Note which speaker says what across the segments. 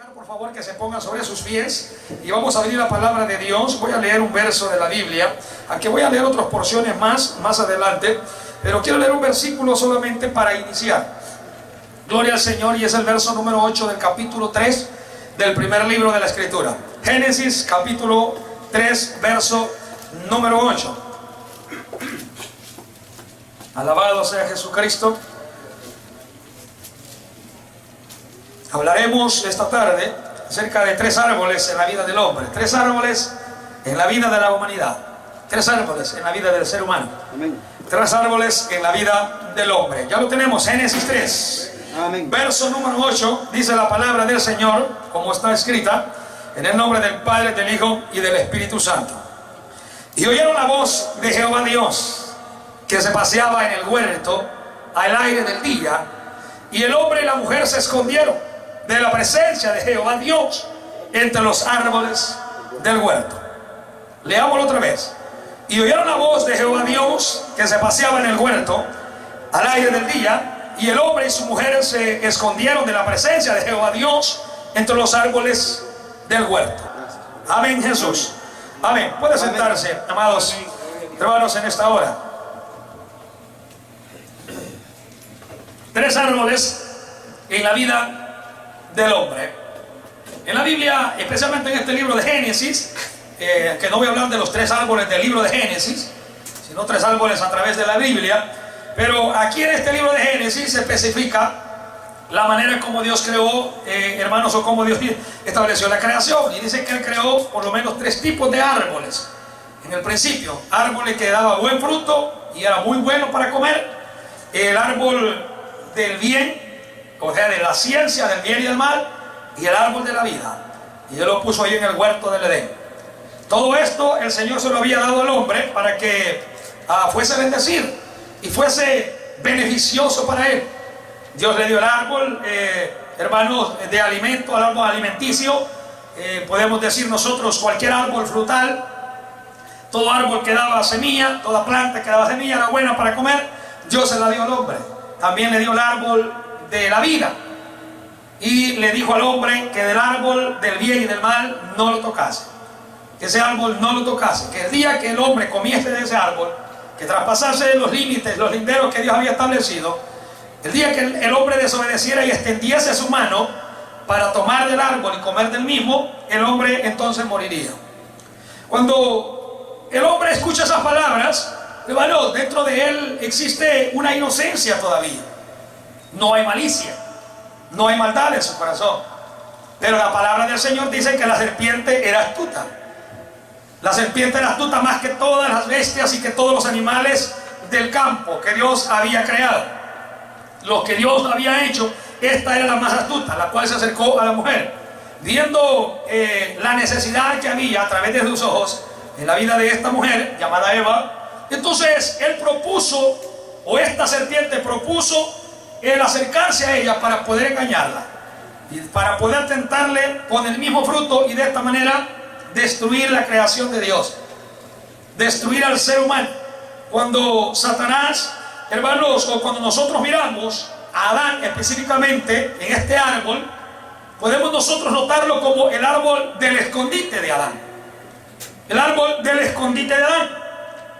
Speaker 1: Por favor, que se pongan sobre sus pies y vamos a abrir la palabra de Dios. Voy a leer un verso de la Biblia, aunque voy a leer otras porciones más adelante, pero quiero leer un versículo solamente para iniciar. Gloria al Señor, y es el verso número 8 del capítulo 3 del primer libro de la Escritura. Génesis capítulo 3, verso número 8. Alabado sea Jesucristo. Hablaremos esta tarde acerca de 3 árboles en la vida del hombre, 3 árboles en la vida de la humanidad, 3 árboles en la vida del ser humano. Amén. 3 árboles en la vida del hombre. Ya lo tenemos, Génesis 3. Amén. Verso número 8, dice la palabra del Señor, como está escrita, en el nombre del Padre, del Hijo y del Espíritu Santo. Y oyeron la voz de Jehová Dios, que se paseaba en el huerto al aire del día, y el hombre y la mujer se escondieron de la presencia de Jehová Dios entre los árboles del huerto. Leámoslo otra vez. Y oyeron la voz de Jehová Dios, que se paseaba en el huerto al aire del día, y el hombre y su mujer se escondieron de la presencia de Jehová Dios entre los árboles del huerto. Amén, Jesús. Amén. Puede sentarse, amados hermanos, en esta hora. 3 árboles en la vida del hombre. En la Biblia, especialmente en este libro de Génesis, que no voy a hablar de los 3 árboles del libro de Génesis, sino 3 árboles a través de la Biblia, pero aquí en este libro de Génesis se especifica la manera como Dios creó, hermanos, o cómo Dios estableció la creación, y dice que Él creó por lo menos 3 tipos de árboles. En el principio, árboles que daban buen fruto y era muy bueno para comer, el árbol del bien, o sea, de la ciencia del bien y del mal, y el árbol de la vida, y Él lo puso ahí en el huerto del Edén. Todo esto el Señor se lo había dado al hombre para que fuese bendecido y fuese beneficioso para él. Dios le dio el árbol, hermanos, de alimento, al árbol alimenticio, podemos decir nosotros cualquier árbol frutal, todo árbol que daba semilla, toda planta que daba semilla era buena para comer. Dios se la dio al hombre. También le dio el árbol de la vida, y le dijo al hombre que del árbol del bien y del mal no lo tocase, que ese árbol no lo tocase, que el día que el hombre comiese de ese árbol, que traspasase los límites, los linderos que Dios había establecido, el día que el hombre desobedeciera y extendiese su mano para tomar del árbol y comer del mismo, el hombre entonces moriría. Cuando el hombre escucha esas palabras, hermano, dentro de él existe una inocencia todavía. No hay malicia, no hay maldad en su corazón. Pero la palabra del Señor dice que la serpiente era astuta. La serpiente era astuta más que todas las bestias y que todos los animales del campo que Dios había creado. Lo que Dios había hecho, esta era la más astuta, la cual se acercó a la mujer. Viendo la necesidad que había a través de sus ojos en la vida de esta mujer llamada Eva, entonces él propuso, o esta serpiente propuso, el acercarse a ella para poder engañarla y para poder tentarle con el mismo fruto, y de esta manera destruir la creación de Dios, destruir al ser humano. Cuando Satanás, hermanos, o cuando nosotros miramos a Adán específicamente en este árbol, podemos nosotros notarlo como el árbol del escondite de Adán. El árbol del escondite de Adán.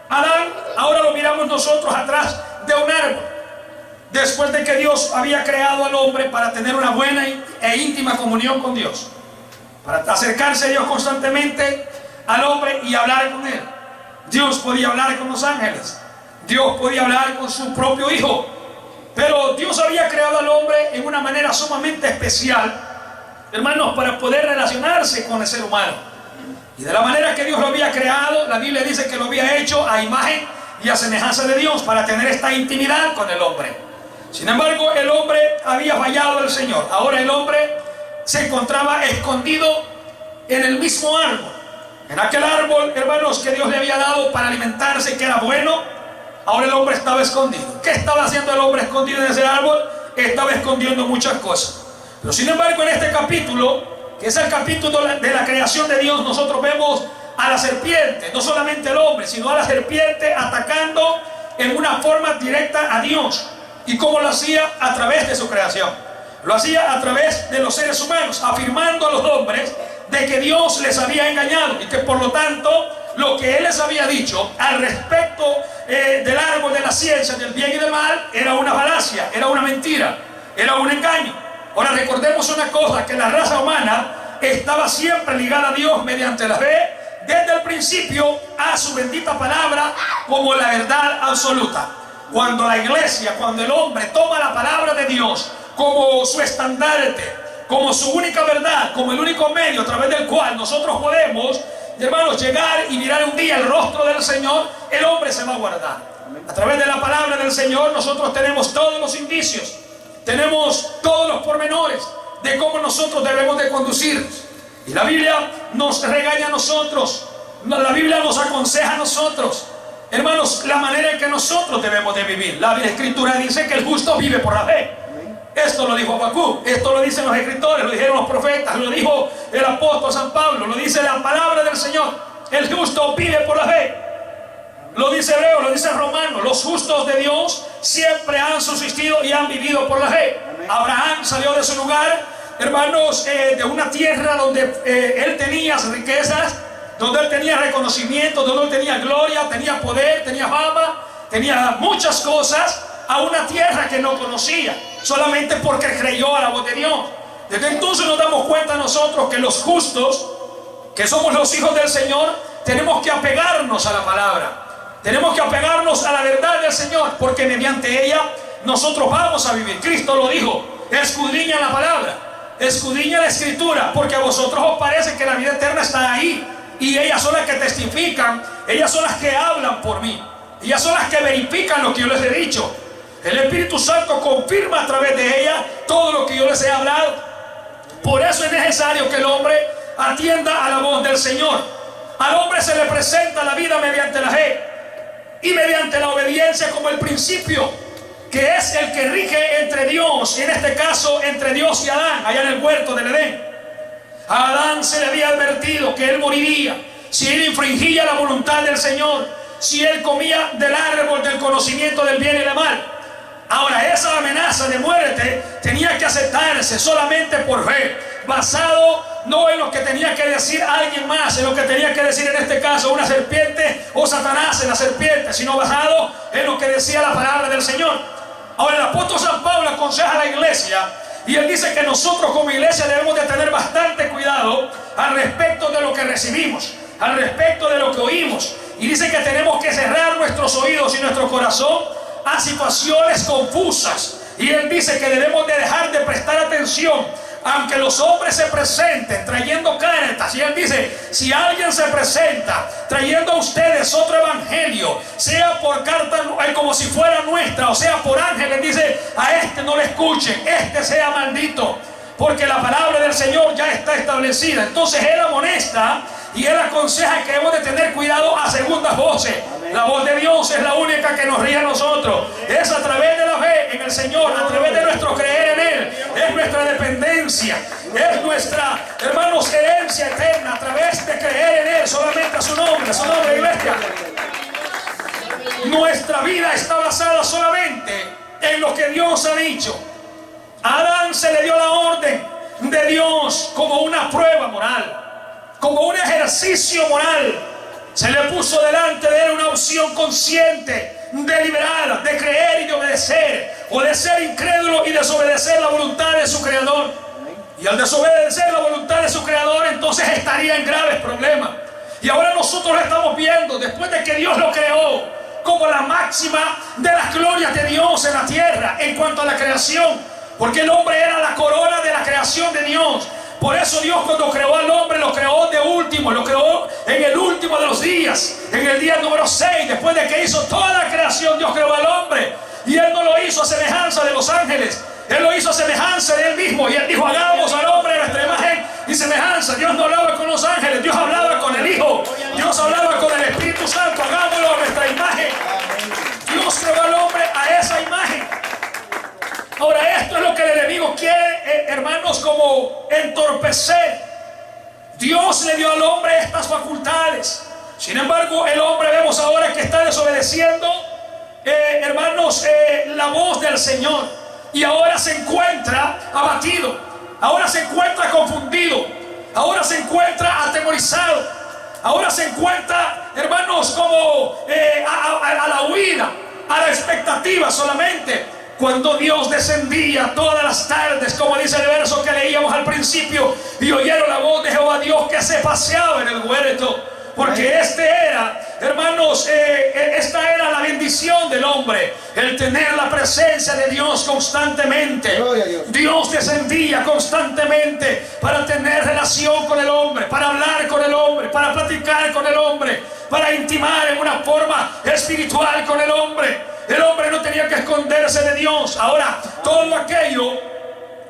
Speaker 1: Adán, ahora lo miramos nosotros atrás de un árbol, después de que Dios había creado al hombre para tener una buena e íntima comunión con Dios, para acercarse a Dios constantemente al hombre y hablar con él. Dios podía hablar con los ángeles, Dios podía hablar con su propio Hijo, pero Dios había creado al hombre en una manera sumamente especial, hermanos, para poder relacionarse con el ser humano. Y de la manera que Dios lo había creado, la Biblia dice que lo había hecho a imagen y a semejanza de Dios, para tener esta intimidad con el hombre. Sin embargo, el hombre había fallado al Señor. Ahora el hombre se encontraba escondido en el mismo árbol, en aquel árbol, hermanos, que Dios le había dado para alimentarse, que era bueno. Ahora el hombre estaba escondido. ¿Qué estaba haciendo el hombre escondido en ese árbol? Estaba escondiendo muchas cosas. Pero sin embargo, en este capítulo, que es el capítulo de la creación de Dios, nosotros vemos a la serpiente, no solamente el hombre, sino a la serpiente atacando en una forma directa a Dios. ¿Y cómo lo hacía? A través de su creación. Lo hacía a través de los seres humanos, afirmando a los hombres de que Dios les había engañado y que por lo tanto lo que Él les había dicho al respecto del árbol de la ciencia del bien y del mal era una falacia, era una mentira, era un engaño. Ahora recordemos una cosa, que la raza humana estaba siempre ligada a Dios mediante la fe, desde el principio a su bendita palabra como la verdad absoluta. Cuando la iglesia, cuando el hombre toma la palabra de Dios como su estandarte, como su única verdad, como el único medio a través del cual nosotros podemos, hermanos, llegar y mirar un día el rostro del Señor, el hombre se va a guardar. A través de la palabra del Señor nosotros tenemos todos los indicios, tenemos todos los pormenores de cómo nosotros debemos de conducirnos. Y la Biblia nos regaña a nosotros, la Biblia nos aconseja a nosotros, hermanos, la manera en que nosotros debemos de vivir. La Escritura dice que el justo vive por la fe. Esto lo dijo Habacuc, esto lo dicen los escritores, lo dijeron los profetas, lo dijo el apóstol San Pablo, lo dice la palabra del Señor. El justo vive por la fe. Lo dice Hebreo, lo dice Romano. Los justos de Dios siempre han subsistido y han vivido por la fe. Abraham salió de su lugar, hermanos, de una tierra donde él tenía riquezas, donde él tenía reconocimiento, donde él tenía gloria, tenía poder, tenía fama, tenía muchas cosas, a una tierra que no conocía, solamente porque creyó a la voz de Dios. Desde entonces nos damos cuenta nosotros que los justos, que somos los hijos del Señor, tenemos que apegarnos a la palabra, tenemos que apegarnos a la verdad del Señor, porque mediante ella nosotros vamos a vivir. Cristo lo dijo: escudriña la palabra, escudriña la Escritura, porque a vosotros os parece que la vida eterna está ahí, y ellas son las que testifican, ellas son las que hablan por mí, ellas son las que verifican lo que yo les he dicho. El Espíritu Santo confirma a través de ella todo lo que yo les he hablado. Por eso es necesario que el hombre atienda a la voz del Señor. Al hombre se le presenta la vida mediante la fe y mediante la obediencia como el principio, que es el que rige entre Dios, en este caso entre Dios y Adán, allá en el huerto del Edén. A Adán se le había advertido que él moriría si él infringía la voluntad del Señor, si él comía del árbol del conocimiento del bien y del mal. Ahora, esa amenaza de muerte tenía que aceptarse solamente por fe, basado no en lo que tenía que decir alguien más, en lo que tenía que decir en este caso una serpiente o Satanás en la serpiente, sino basado en lo que decía la palabra del Señor. Ahora, el apóstol San Pablo aconseja a la iglesia, y él dice que nosotros como iglesia debemos de tener bastante cuidado al respecto de lo que recibimos, al respecto de lo que oímos, y dice que tenemos que cerrar nuestros oídos y nuestro corazón a situaciones confusas. Y él dice que debemos de dejar de prestar atención aunque los hombres se presenten trayendo cartas. Y él dice: si alguien se presenta trayendo a ustedes otro evangelio, sea por carta como si fuera nuestra, o sea por ángeles, dice: a este no le escuchen, este sea maldito, porque la palabra del Señor ya está establecida. Entonces él amonesta y él aconseja que debemos de tener cuidado a segundas voces. La voz de Dios es la única que nos ríe a nosotros. Es a través de la fe en el Señor, a través de nuestro creer en Él. Es nuestra dependencia, es nuestra, hermanos, herencia eterna, a través de creer en Él, solamente a su nombre, iglesia. Nuestra vida está basada solamente en lo que Dios ha dicho. A Adán se le dio la orden de Dios como una prueba moral, como un ejercicio moral. Se le puso delante de él una opción consciente, deliberada, de creer y de obedecer, o de ser incrédulo y desobedecer la voluntad de su Creador. Y al desobedecer la voluntad de su Creador, entonces estaría en graves problemas. Y ahora nosotros lo estamos viendo, después de que Dios lo creó, como la máxima de las glorias de Dios en la tierra en cuanto a la creación, porque el hombre era la corona de la creación de Dios. Por eso Dios, cuando creó al hombre, lo creó de último, lo creó en el último de los días, en el día número 6, después de que hizo toda la creación. Dios creó al hombre, y Él no lo hizo a semejanza de los ángeles, Él lo hizo a semejanza de Él mismo. Y Él dijo: hagamos al hombre a nuestra imagen y semejanza. Dios no hablaba con los ángeles, Dios hablaba con el Hijo, Dios hablaba con el Espíritu Santo. Hagámoslo a nuestra imagen. Dios creó al hombre a esa imagen. Ahora, esto es lo que el enemigo quiere, hermanos, como entorpecer. Dios le dio al hombre estas facultades. Sin embargo, el hombre, vemos ahora que está desobedeciendo, hermanos, la voz del Señor. y ahora se encuentra abatido, ahora se encuentra confundido, ahora se encuentra atemorizado, ahora se encuentra, hermanos, como a la huida, a la expectativa solamente. Cuando Dios descendía todas las tardes, como dice el verso que leíamos al principio, y oyeron la voz de Jehová Dios que se paseaba en el huerto. Porque hermanos, esta era la bendición del hombre, el tener la presencia de Dios constantemente. Dios descendía constantemente para tener relación con el hombre, para hablar con el hombre, para platicar con el hombre, para intimar en una forma espiritual con el hombre. El hombre no tenía que esconderse de Dios. Ahora, todo aquello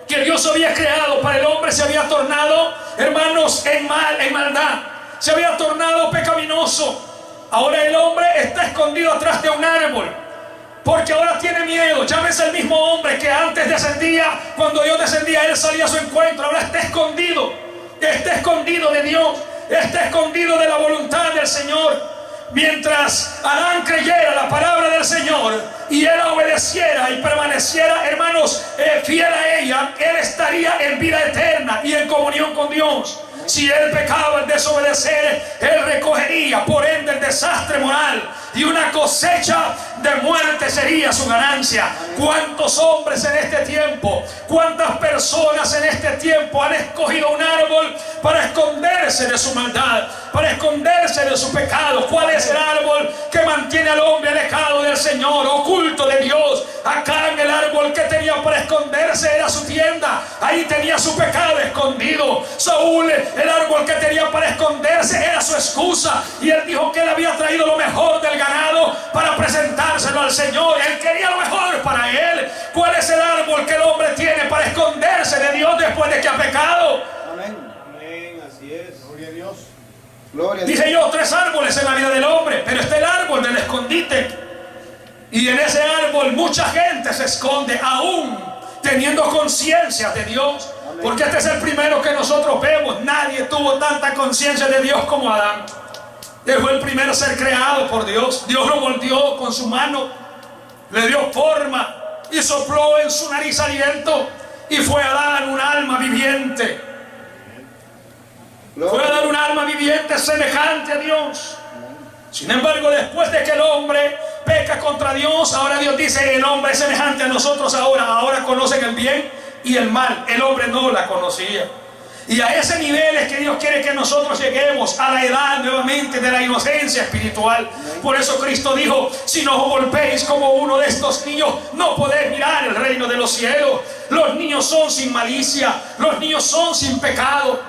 Speaker 1: que Dios había creado para el hombre se había tornado, hermanos, en maldad. Se había tornado pecaminoso. Ahora el hombre está escondido atrás de un árbol, porque ahora tiene miedo. Llámese el mismo hombre que antes descendía. Cuando Dios descendía, él salía a su encuentro. Ahora está escondido de Dios, está escondido de la voluntad del Señor. Mientras Adán creyera la palabra del Señor y él la obedeciera y permaneciera, hermanos, fiel a ella, él estaría en vida eterna y en comunión con Dios. Si él pecaba al desobedecer, él recogería por ende el desastre moral, y una cosecha de muerte sería su ganancia. ¿Cuántos hombres en este tiempo, cuántas personas en este tiempo han escogido un árbol para esconderse de su maldad, para esconderse de su pecado? ¿Cuál es el árbol que mantiene al hombre alejado del Señor, oculto de Dios? Acá en el árbol que tenía para esconderse era su tienda, ahí tenía su pecado escondido. Saúl, el árbol que tenía para esconderse era su excusa, y él dijo que él había traído lo mejor del ganado para presentárselo al Señor. Él quería lo mejor para él. ¿Cuál es el árbol que el hombre tiene para esconderse de Dios después de que ha pecado?
Speaker 2: Amén. Amén, así es. Gloria a Dios. Gloria a Dios.
Speaker 1: Dije yo, 3 árboles en la vida del hombre, pero está el árbol del escondite. Y en ese árbol mucha gente se esconde, aún teniendo conciencia de Dios.
Speaker 2: Amén.
Speaker 1: Porque este es el primero que nosotros vemos. Nadie tuvo tanta conciencia de Dios como Adán. Él fue el primer ser creado por Dios. Dios lo moldeó con su mano, le dio forma y sopló en su nariz aliento, y fue a dar un alma viviente. Fue a dar un alma viviente semejante a Dios. Sin embargo, después de que el hombre peca contra Dios, ahora Dios dice: el hombre es semejante a nosotros ahora conocen el bien y el mal. El hombre no la conocía. Y a ese nivel es que Dios quiere que nosotros lleguemos, a la edad nuevamente de la inocencia espiritual. Por eso Cristo dijo: si no os volvéis como uno de estos niños, no podéis mirar el reino de los cielos. Los niños son sin malicia, los niños son sin pecado.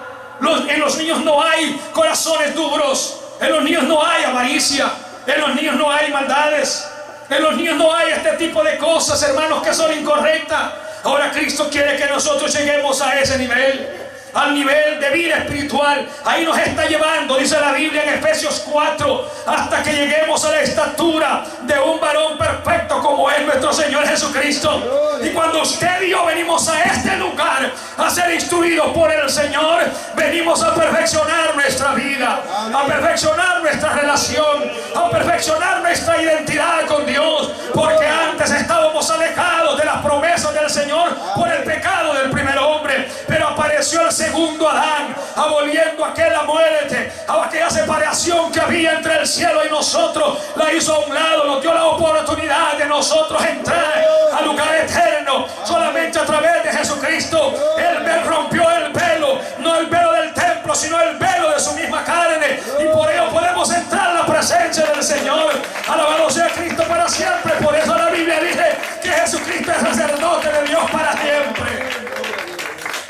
Speaker 1: En los niños no hay corazones duros, en los niños no hay avaricia, en los niños no hay maldades, en los niños no hay este tipo de cosas, hermanos, que son incorrectas. Ahora Cristo quiere que nosotros lleguemos a ese nivel, al nivel de vida espiritual. Ahí nos está llevando, dice la Biblia en Efesios 4, hasta que lleguemos a la estatura de un varón perfecto como es nuestro Señor Jesucristo. Y cuando usted y yo venimos a este lugar a ser instruidos por el Señor, venimos a perfeccionar nuestra vida, a perfeccionar nuestra relación, a perfeccionar nuestra identidad con Dios, porque antes estábamos alejados de las promesas del Señor por el pecado del primer hombre, pero apareció el segundo Adán, aboliendo aquella muerte, aquella separación que había entre el cielo y nosotros, la hizo a un lado, nos dio la oportunidad de nosotros entrar al lugar eterno solamente a través de Jesucristo. Él rompió el velo, no el velo del templo, sino el velo de su misma carne, y por ello podemos entrar a la presencia del Señor. Alabado sea Cristo para siempre. Por eso la Biblia dice que Jesucristo es sacerdote de Dios para siempre.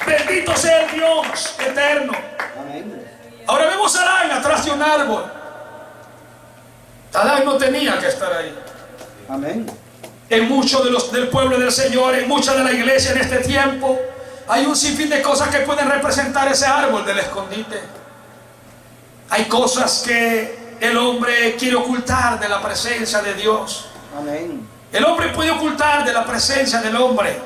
Speaker 1: Bendito sea el Dios eterno.
Speaker 2: Amén.
Speaker 1: Ahora vemos a Adán atrás de un árbol. Adán no tenía que estar ahí.
Speaker 2: Amén.
Speaker 1: En muchos del pueblo del Señor, en mucha de la iglesia en este tiempo, hay un sinfín de cosas que pueden representar ese árbol del escondite. Hay cosas que el hombre quiere ocultar de la presencia de Dios.
Speaker 2: Amén.
Speaker 1: El hombre puede ocultar de la presencia del hombre,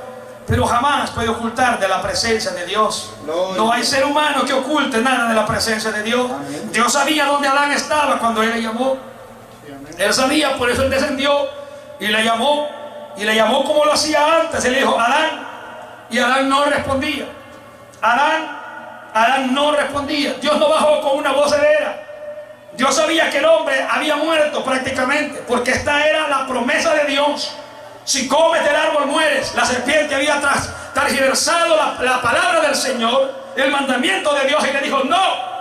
Speaker 1: pero jamás puede ocultar de la presencia de Dios. No hay ser humano que oculte nada de la presencia de Dios.
Speaker 2: Amén.
Speaker 1: Dios sabía dónde Adán estaba cuando él le llamó. Él sabía, por eso él descendió y le llamó. y le llamó como lo hacía antes. Y le dijo: Adán. Y Adán no respondía. Adán no respondía. Dios no bajó con una voz severa. Dios sabía que el hombre había muerto prácticamente, porque esta era la promesa de Dios: si comes del árbol mueres. La serpiente había tergiversado la palabra del Señor, el mandamiento de Dios, y le dijo: no.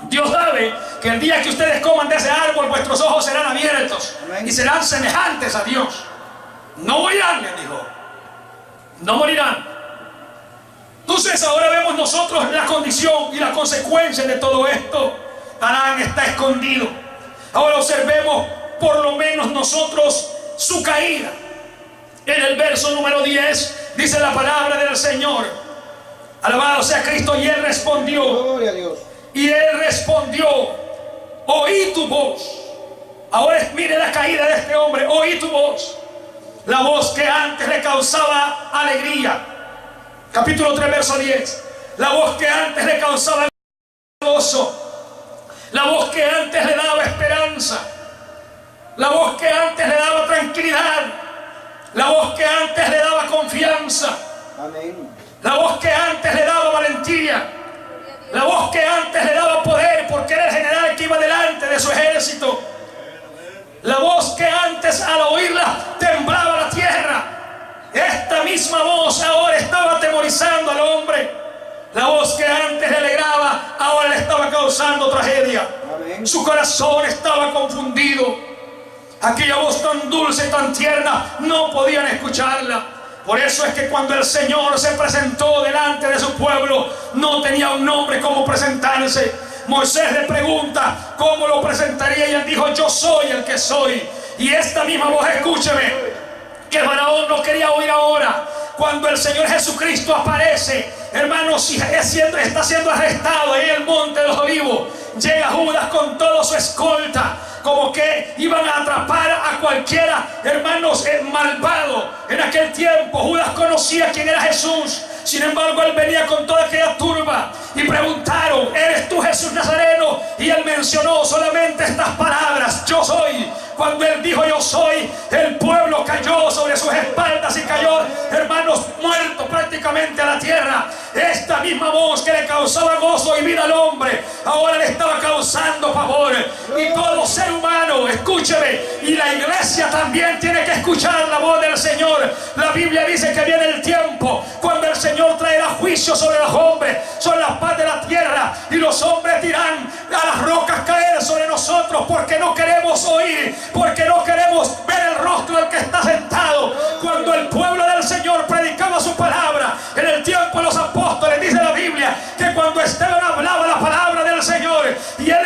Speaker 1: Dios sabe que el día que ustedes coman de ese árbol, vuestros ojos serán abiertos. Amén. Y serán semejantes a Dios. No morirán, les dijo. No morirán. Entonces ahora vemos nosotros la condición y la consecuencia de todo esto. Adán está escondido. Ahora observemos por lo menos nosotros su caída. En el verso número 10 dice la palabra del Señor: alabado sea Cristo. Y él respondió.
Speaker 2: Gloria a Dios.
Speaker 1: Y él respondió: oí tu voz. Ahora mire la caída de este hombre. Oí tu voz. La voz que antes le causaba alegría. Capítulo 3, verso 10. La voz que antes le causaba gozo. La voz que antes le daba esperanza. La voz que antes le daba tranquilidad. La voz que antes le daba confianza.
Speaker 2: Amén.
Speaker 1: La voz que antes le daba valentía. La voz que antes le daba poder, porque era el general que iba delante de su ejército. La voz que antes al oírla temblaba la tierra. Esta misma voz ahora estaba atemorizando al hombre. La voz que antes le alegraba ahora le estaba causando tragedia. Amén. Su corazón estaba confundido. Aquella voz tan dulce y tan tierna no podían escucharla. Por eso es que cuando el Señor se presentó delante de su pueblo, no tenía un nombre como presentarse. Moisés le pregunta cómo lo presentaría, y él dijo: yo soy el que soy. Y esta misma voz, escúcheme, que Faraón no quería oír ahora. Cuando el Señor Jesucristo aparece, hermanos, está siendo arrestado en el monte de los Olivos, llega Judas con toda su escolta, como que iban a atrapar a cualquiera, hermanos, malvado. En aquel tiempo Judas conocía quién era Jesús. Sin embargo, él venía con toda aquella turba y preguntaron: ¿eres tú Jesús Nazareno? Y él mencionó solamente estas palabras: yo soy. Cuando él dijo yo soy, el pueblo cayó sobre sus espaldas y cayó, hermanos, muerto prácticamente a la tierra. Esta misma voz que le causaba gozo y vida al hombre, ahora le estaba causando pavor. Y todo ser humano, escúcheme, y la iglesia también tiene que escuchar la voz del Señor. La Biblia dice que viene el tiempo cuando el Señor traerá juicio sobre los hombres, sobre la paz de la tierra, y los hombres dirán a las rocas caer sobre nosotros, porque no queremos oír, porque no queremos ver el rostro del que está sentado. Cuando el pueblo del Señor predicaba su palabra en el tiempo de los apóstoles, dice la Biblia que cuando Esteban hablaba la palabra del Señor y él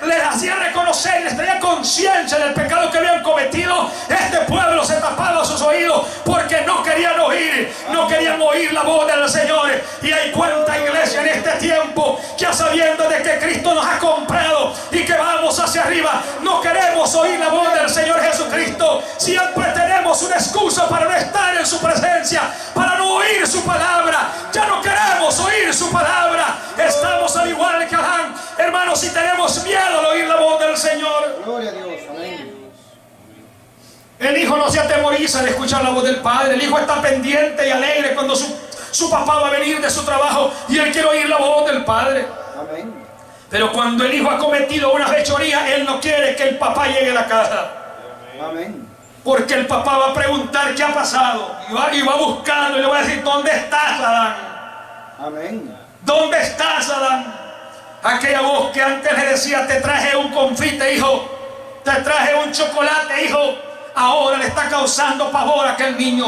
Speaker 1: les hacía reconocer, les traía conciencia del pecado que habían cometido, este pueblo se tapaba sus oídos porque no querían oír la voz del Señor. Y hay cuánta iglesia en este tiempo que, sabiendo de que Cristo nos ha comprado y que vamos hacia arriba, no queremos oír la voz del Señor Jesucristo. Siempre tenemos una excusa para no estar en su presencia, para no oír su palabra. Ya no queremos oír su palabra. Estamos al igual que Adán, hermanos, y tenemos miedo al oír la voz del Señor.
Speaker 2: Gloria a Dios. Amén.
Speaker 1: El hijo no se atemoriza de escuchar la voz del padre. El hijo está pendiente y alegre cuando su papá va a venir de su trabajo y él quiere oír la voz del padre.
Speaker 2: Amén.
Speaker 1: Pero cuando el hijo ha cometido una fechoría, él no quiere que el papá llegue a la casa.
Speaker 2: Amén.
Speaker 1: Porque el papá va a preguntar qué ha pasado. Y va buscando y le va a decir: ¿dónde estás, Adán?
Speaker 2: Amén.
Speaker 1: ¿Dónde estás, Adán? Aquella voz que antes le decía: te traje un confite, hijo. Te traje un chocolate, hijo. Ahora le está causando pavor a aquel niño.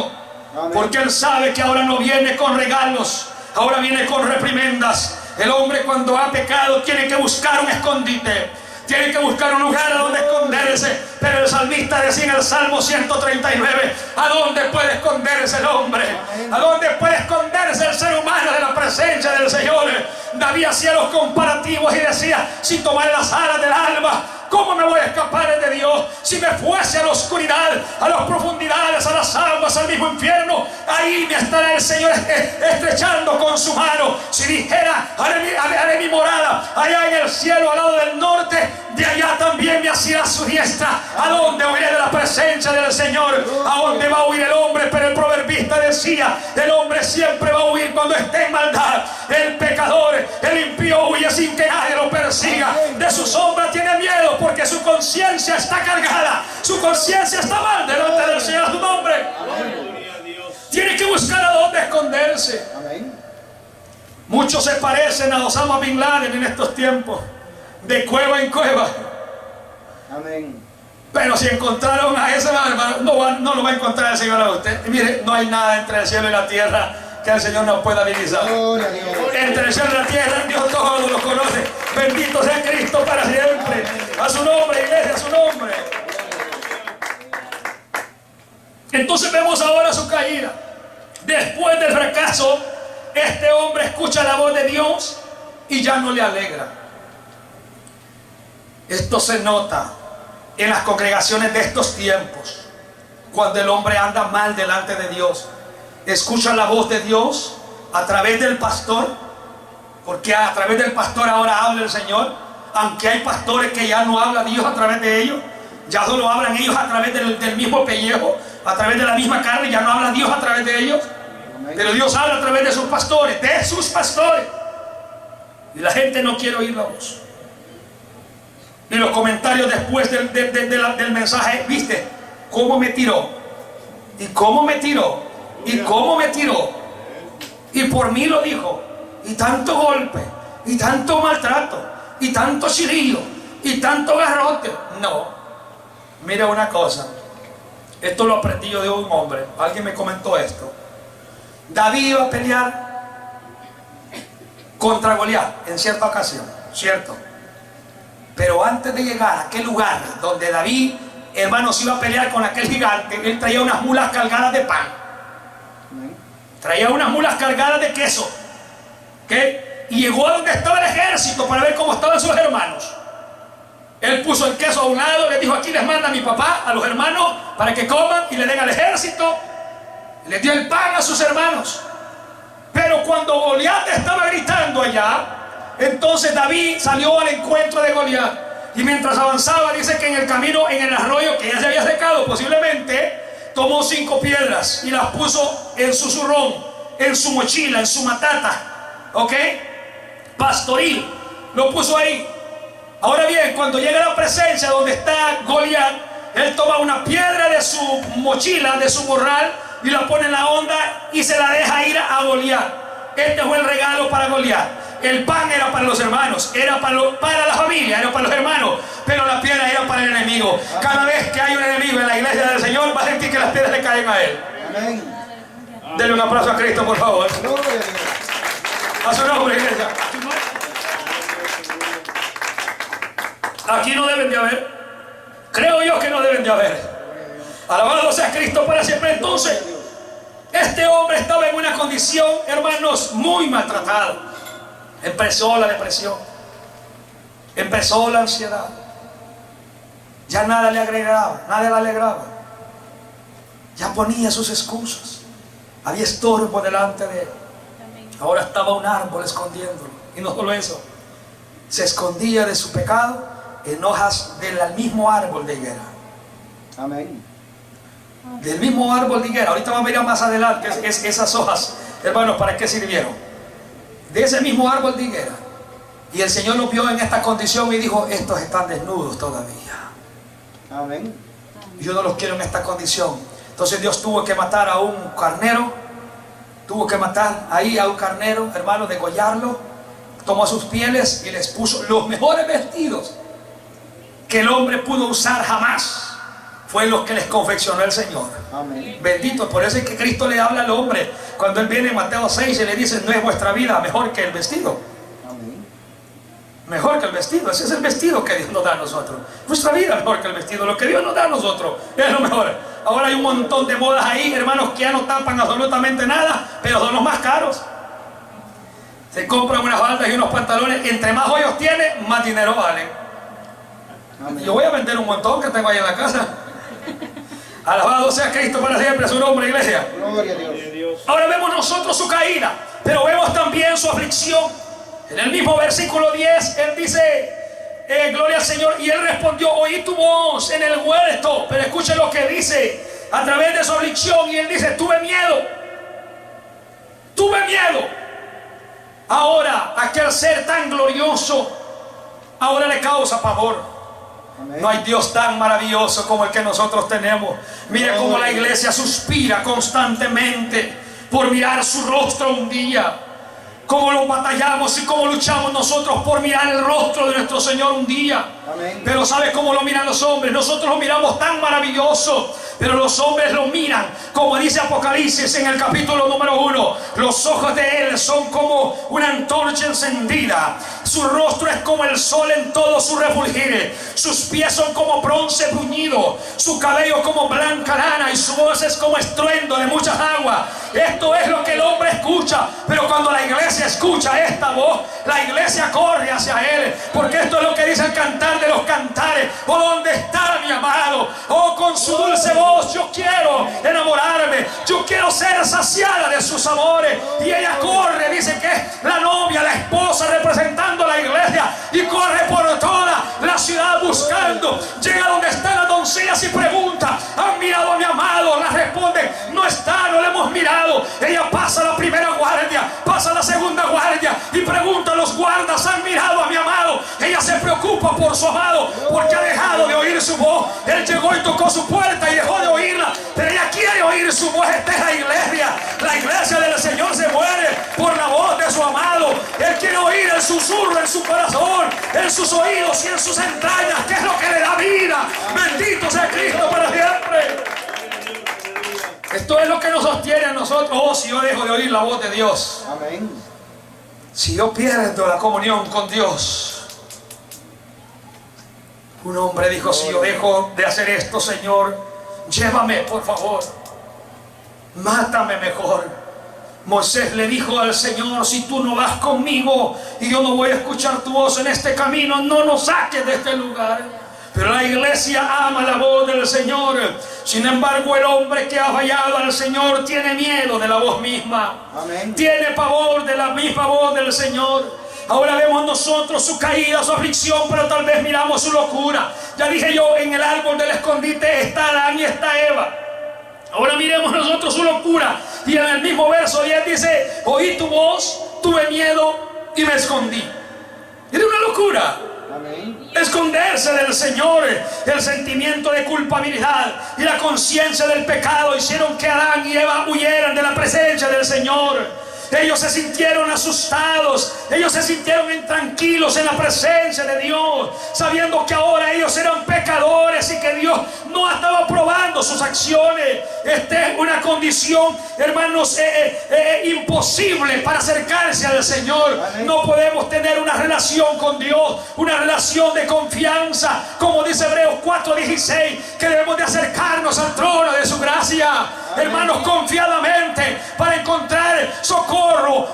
Speaker 2: Amén.
Speaker 1: Porque él sabe que ahora no viene con regalos, ahora viene con reprimendas. El hombre, cuando ha pecado, tiene que buscar un escondite, tiene que buscar un lugar a donde esconderse. Pero el salmista decía en el Salmo 139: ¿a dónde puede esconderse el hombre? ¿A dónde puede esconderse el ser humano de la presencia del Señor? David hacía los comparativos y decía: si tomara las alas del alba, ¿cómo me voy a escapar de Dios? Si me fuese a la oscuridad, a las profundidades, a las aguas, al mismo infierno, ahí me estará el Señor estrechando con su mano. Si dijera: haré mi morada allá en el cielo, al lado del norte, de allá también me asirá su manifiesta. ¿A dónde huiré de la presencia del Señor? ¿A dónde va a huir el hombre? Pero el proverbista decía: el hombre siempre va a huir cuando esté en maldad. El pecador, el impío, huye sin que nadie lo persiga. De su sombra tiene miedo, porque su conciencia está cargada. Su conciencia está mal delante del Señor, su nombre. Tiene que buscar a dónde esconderse. Muchos se parecen a Osama Bin Laden en estos tiempos, de cueva en cueva. Pero si encontraron a ese, no lo va a encontrar el Señor a usted. Y mire, no hay nada entre el cielo y la tierra que el Señor no pueda divisar. Entre el cielo y la tierra, Dios todo lo conoce. Bendito sea Cristo para siempre. A su nombre, iglesia, a su nombre. Entonces vemos ahora su caída. Después del fracaso, este hombre escucha la voz de Dios y ya no le alegra. Esto se nota en las congregaciones de estos tiempos. Cuando el hombre anda mal delante de Dios, escucha la voz de Dios a través del pastor, porque a través del pastor ahora habla el Señor. Aunque hay pastores que ya no habla Dios a través de ellos, ya solo hablan ellos a través del mismo pellejo, a través de la misma carne. Ya no habla Dios a través de ellos, pero Dios habla a través de sus pastores, y la gente no quiere oír la voz. Y los comentarios después del mensaje: ¿viste cómo me tiró? ¿Y cómo me tiró? ¿Y cómo me tiró? Y por mí lo dijo. Y tanto golpe, y tanto maltrato, y tanto chilillo, y tanto garrote. No, mira una cosa. Esto lo aprendí yo de un hombre. Alguien me comentó esto. David iba a pelear contra Goliat en cierta ocasión, ¿cierto? Pero antes de llegar a aquel lugar donde David, hermanos, iba a pelear con aquel gigante, él traía unas mulas cargadas de pan. Traía unas mulas cargadas de queso. ¿Okay? Y llegó a donde estaba el ejército para ver cómo estaban sus hermanos. Él puso el queso a un lado, le dijo: aquí les manda mi papá a los hermanos para que coman y le den al ejército. Le dio el pan a sus hermanos. Pero cuando Goliat estaba gritando allá, entonces David salió al encuentro de Goliat. Y mientras avanzaba, dice que en el camino, en el arroyo que ya se había secado posiblemente, tomó 5 piedras y las puso en su zurrón, en su mochila, en su matata, ¿ok? Pastoril, lo puso ahí. Ahora bien, cuando llega a la presencia donde está Goliat, él toma una piedra de su mochila, de su morral, y la pone en la onda y se la deja ir a Goliat. Este fue el regalo para Goliat. El pan era para los hermanos, era para la familia, era para los hermanos, pero la piedra era para el enemigo. Cada vez que hay un enemigo en la iglesia del Señor, va a sentir que las piedras le caen a él. Denle un aplauso a Cristo, por favor. A su nombre, iglesia. Aquí no deben de haber. Creo yo que no deben de haber. Alabado sea Cristo para siempre. Entonces, este hombre estaba en una condición, hermanos, muy maltratado. Empezó la depresión, empezó la ansiedad. Ya nada le agregaba, nada le alegraba. Ya ponía sus excusas. Había estorbo delante de él. Ahora estaba un árbol escondiéndolo. Y no solo eso, se escondía de su pecado en hojas del mismo árbol de higuera.
Speaker 2: Amén.
Speaker 1: Del mismo árbol de higuera. Ahorita vamos a mirar más adelante esas hojas, hermanos, ¿para qué sirvieron? De ese mismo árbol de higuera. Y el Señor los vio en esta condición y dijo: estos están desnudos todavía.
Speaker 2: Amén.
Speaker 1: Yo no los quiero en esta condición. Entonces Dios tuvo que matar a un carnero. Tuvo que matar ahí a un carnero, hermano, degollarlo. Tomó sus pieles y les puso los mejores vestidos que el hombre pudo usar jamás. Fue lo que les confeccionó el Señor.
Speaker 2: Amén.
Speaker 1: Bendito. Por eso es que Cristo le habla al hombre cuando él viene en Mateo 6 y le dice: no es vuestra vida mejor que el vestido.
Speaker 2: Amén.
Speaker 1: Mejor que el vestido. Ese es el vestido que Dios nos da a nosotros. Nuestra vida es mejor que el vestido. Lo que Dios nos da a nosotros es lo mejor. Ahora hay un montón de modas ahí, hermanos, que ya no tapan absolutamente nada, pero son los más caros. Se compran unas faldas y unos pantalones. Entre más hoyos tiene, más dinero valen.
Speaker 2: Amén.
Speaker 1: Yo voy a vender un montón que tengo ahí en la casa. Alabado sea Cristo para siempre, su nombre, iglesia.
Speaker 2: Gloria a Dios.
Speaker 1: Ahora vemos nosotros su caída, pero vemos también su aflicción. En el mismo versículo 10, él dice gloria al Señor, y él respondió: oí tu voz en el huerto. Pero escuche lo que dice a través de su aflicción, y él dice: tuve miedo. Ahora aquel ser tan glorioso ahora le causa pavor. No hay Dios tan maravilloso como el que nosotros tenemos. Mire cómo la iglesia suspira constantemente por mirar su rostro un día. Cómo lo batallamos y cómo luchamos nosotros por mirar el rostro de nuestro Señor un día.
Speaker 2: Amén.
Speaker 1: Pero ¿sabe cómo lo miran los hombres? Nosotros lo miramos tan maravilloso, pero los hombres lo miran, como dice Apocalipsis en el capítulo número 1. Los ojos de él son como una antorcha encendida. Su rostro es como el sol en todo su refulgir. Sus pies son como bronce bruñido. Su cabello como blanca lana. Y su voz es como estruendo de muchas aguas. Esto es lo que el hombre escucha. Pero cuando la iglesia escucha esta voz, la iglesia corre hacia él. Porque esto es lo que dice el cantar de los cantares: oh, ¿dónde está mi amado? Oh, con su dulce voz yo quiero enamorarme. Yo quiero ser saciada de sus amores. Y ella corre, dice que es la novia, la esposa, representando a la iglesia, y corre por toda la ciudad buscando. Llega donde están las doncellas y pregunta: ¿han mirado a mi amado? La responden: no está, no le hemos mirado. Ella pasa la primera guardia, pasa la segunda guardia y pregunta a los guardas: ¿han mirado a mi amado? Ella se preocupa por su amado porque ha dejado de oír su voz. Él llegó y tocó su puerta y dejó de oírla, pero ella quiere oír su voz. Esta es la iglesia. La iglesia del Señor se muere por la voz de su amado. Él quiere oír el susurro en su corazón, en sus oídos y en sus entrañas, que es lo que le da vida. Bendito sea Cristo para siempre. Esto es lo que nos sostiene a nosotros. Oh, si yo dejo de oír la voz de Dios,
Speaker 2: Amén.
Speaker 1: si yo pierdo la comunión con Dios. Un hombre dijo: si yo dejo de hacer esto, Señor, llévame, por favor, mátame mejor. Moisés le dijo al Señor: si tú no vas conmigo y yo no voy a escuchar tu voz en este camino, no nos saques de este lugar. Pero la iglesia ama la voz del Señor. Sin embargo, el hombre que ha fallado al Señor tiene miedo de la voz misma.
Speaker 2: Amén.
Speaker 1: Tiene pavor de la misma voz del Señor. Ahora vemos nosotros su caída, su aflicción, pero tal vez miramos su locura. Ya dije yo, en el árbol del escondite está Adán y está Eva. Ahora miremos nosotros su locura. Y en el mismo verso 10 dice: oí tu voz, tuve miedo y me escondí. Era una locura.
Speaker 2: Amén.
Speaker 1: Esconderse del Señor. El sentimiento de culpabilidad y la conciencia del pecado hicieron que Adán y Eva huyeran de la presencia del Señor. Ellos se sintieron asustados, ellos se sintieron intranquilos en la presencia de Dios, sabiendo que ahora ellos eran pecadores y que Dios no estaba aprobando sus acciones. Esta es una condición, hermanos, imposible para acercarse al Señor. No podemos tener una relación con Dios, una relación de confianza, como dice Hebreos 4:16, que debemos de acercarnos al trono de su gracia, hermanos, confiadamente, para encontrar socorro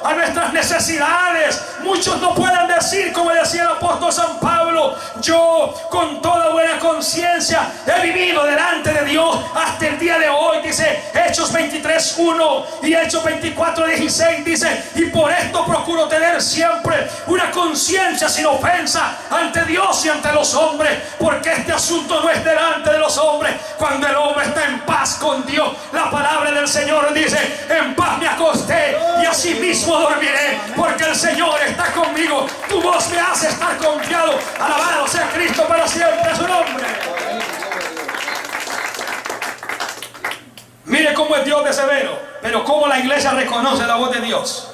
Speaker 1: a nuestras necesidades. Muchos no pueden decir, como decía el apóstol San Pablo: yo con toda buena conciencia he vivido delante de Dios hasta el día de hoy. Dice Hechos 23:1 y Hechos 24:16, dice: y por esto procuro tener siempre una conciencia sin ofensa ante Dios y ante los hombres, porque este asunto no es delante de los hombres. Cuando el hombre está en paz con Dios, la palabra del Señor dice: en paz me acosté y así mismo dormiré, porque el Señor está conmigo. Tu voz me hace estar confiado. Alabado sea Cristo para siempre su nombre. Mire cómo es Dios de severo, pero cómo la iglesia reconoce la voz de Dios.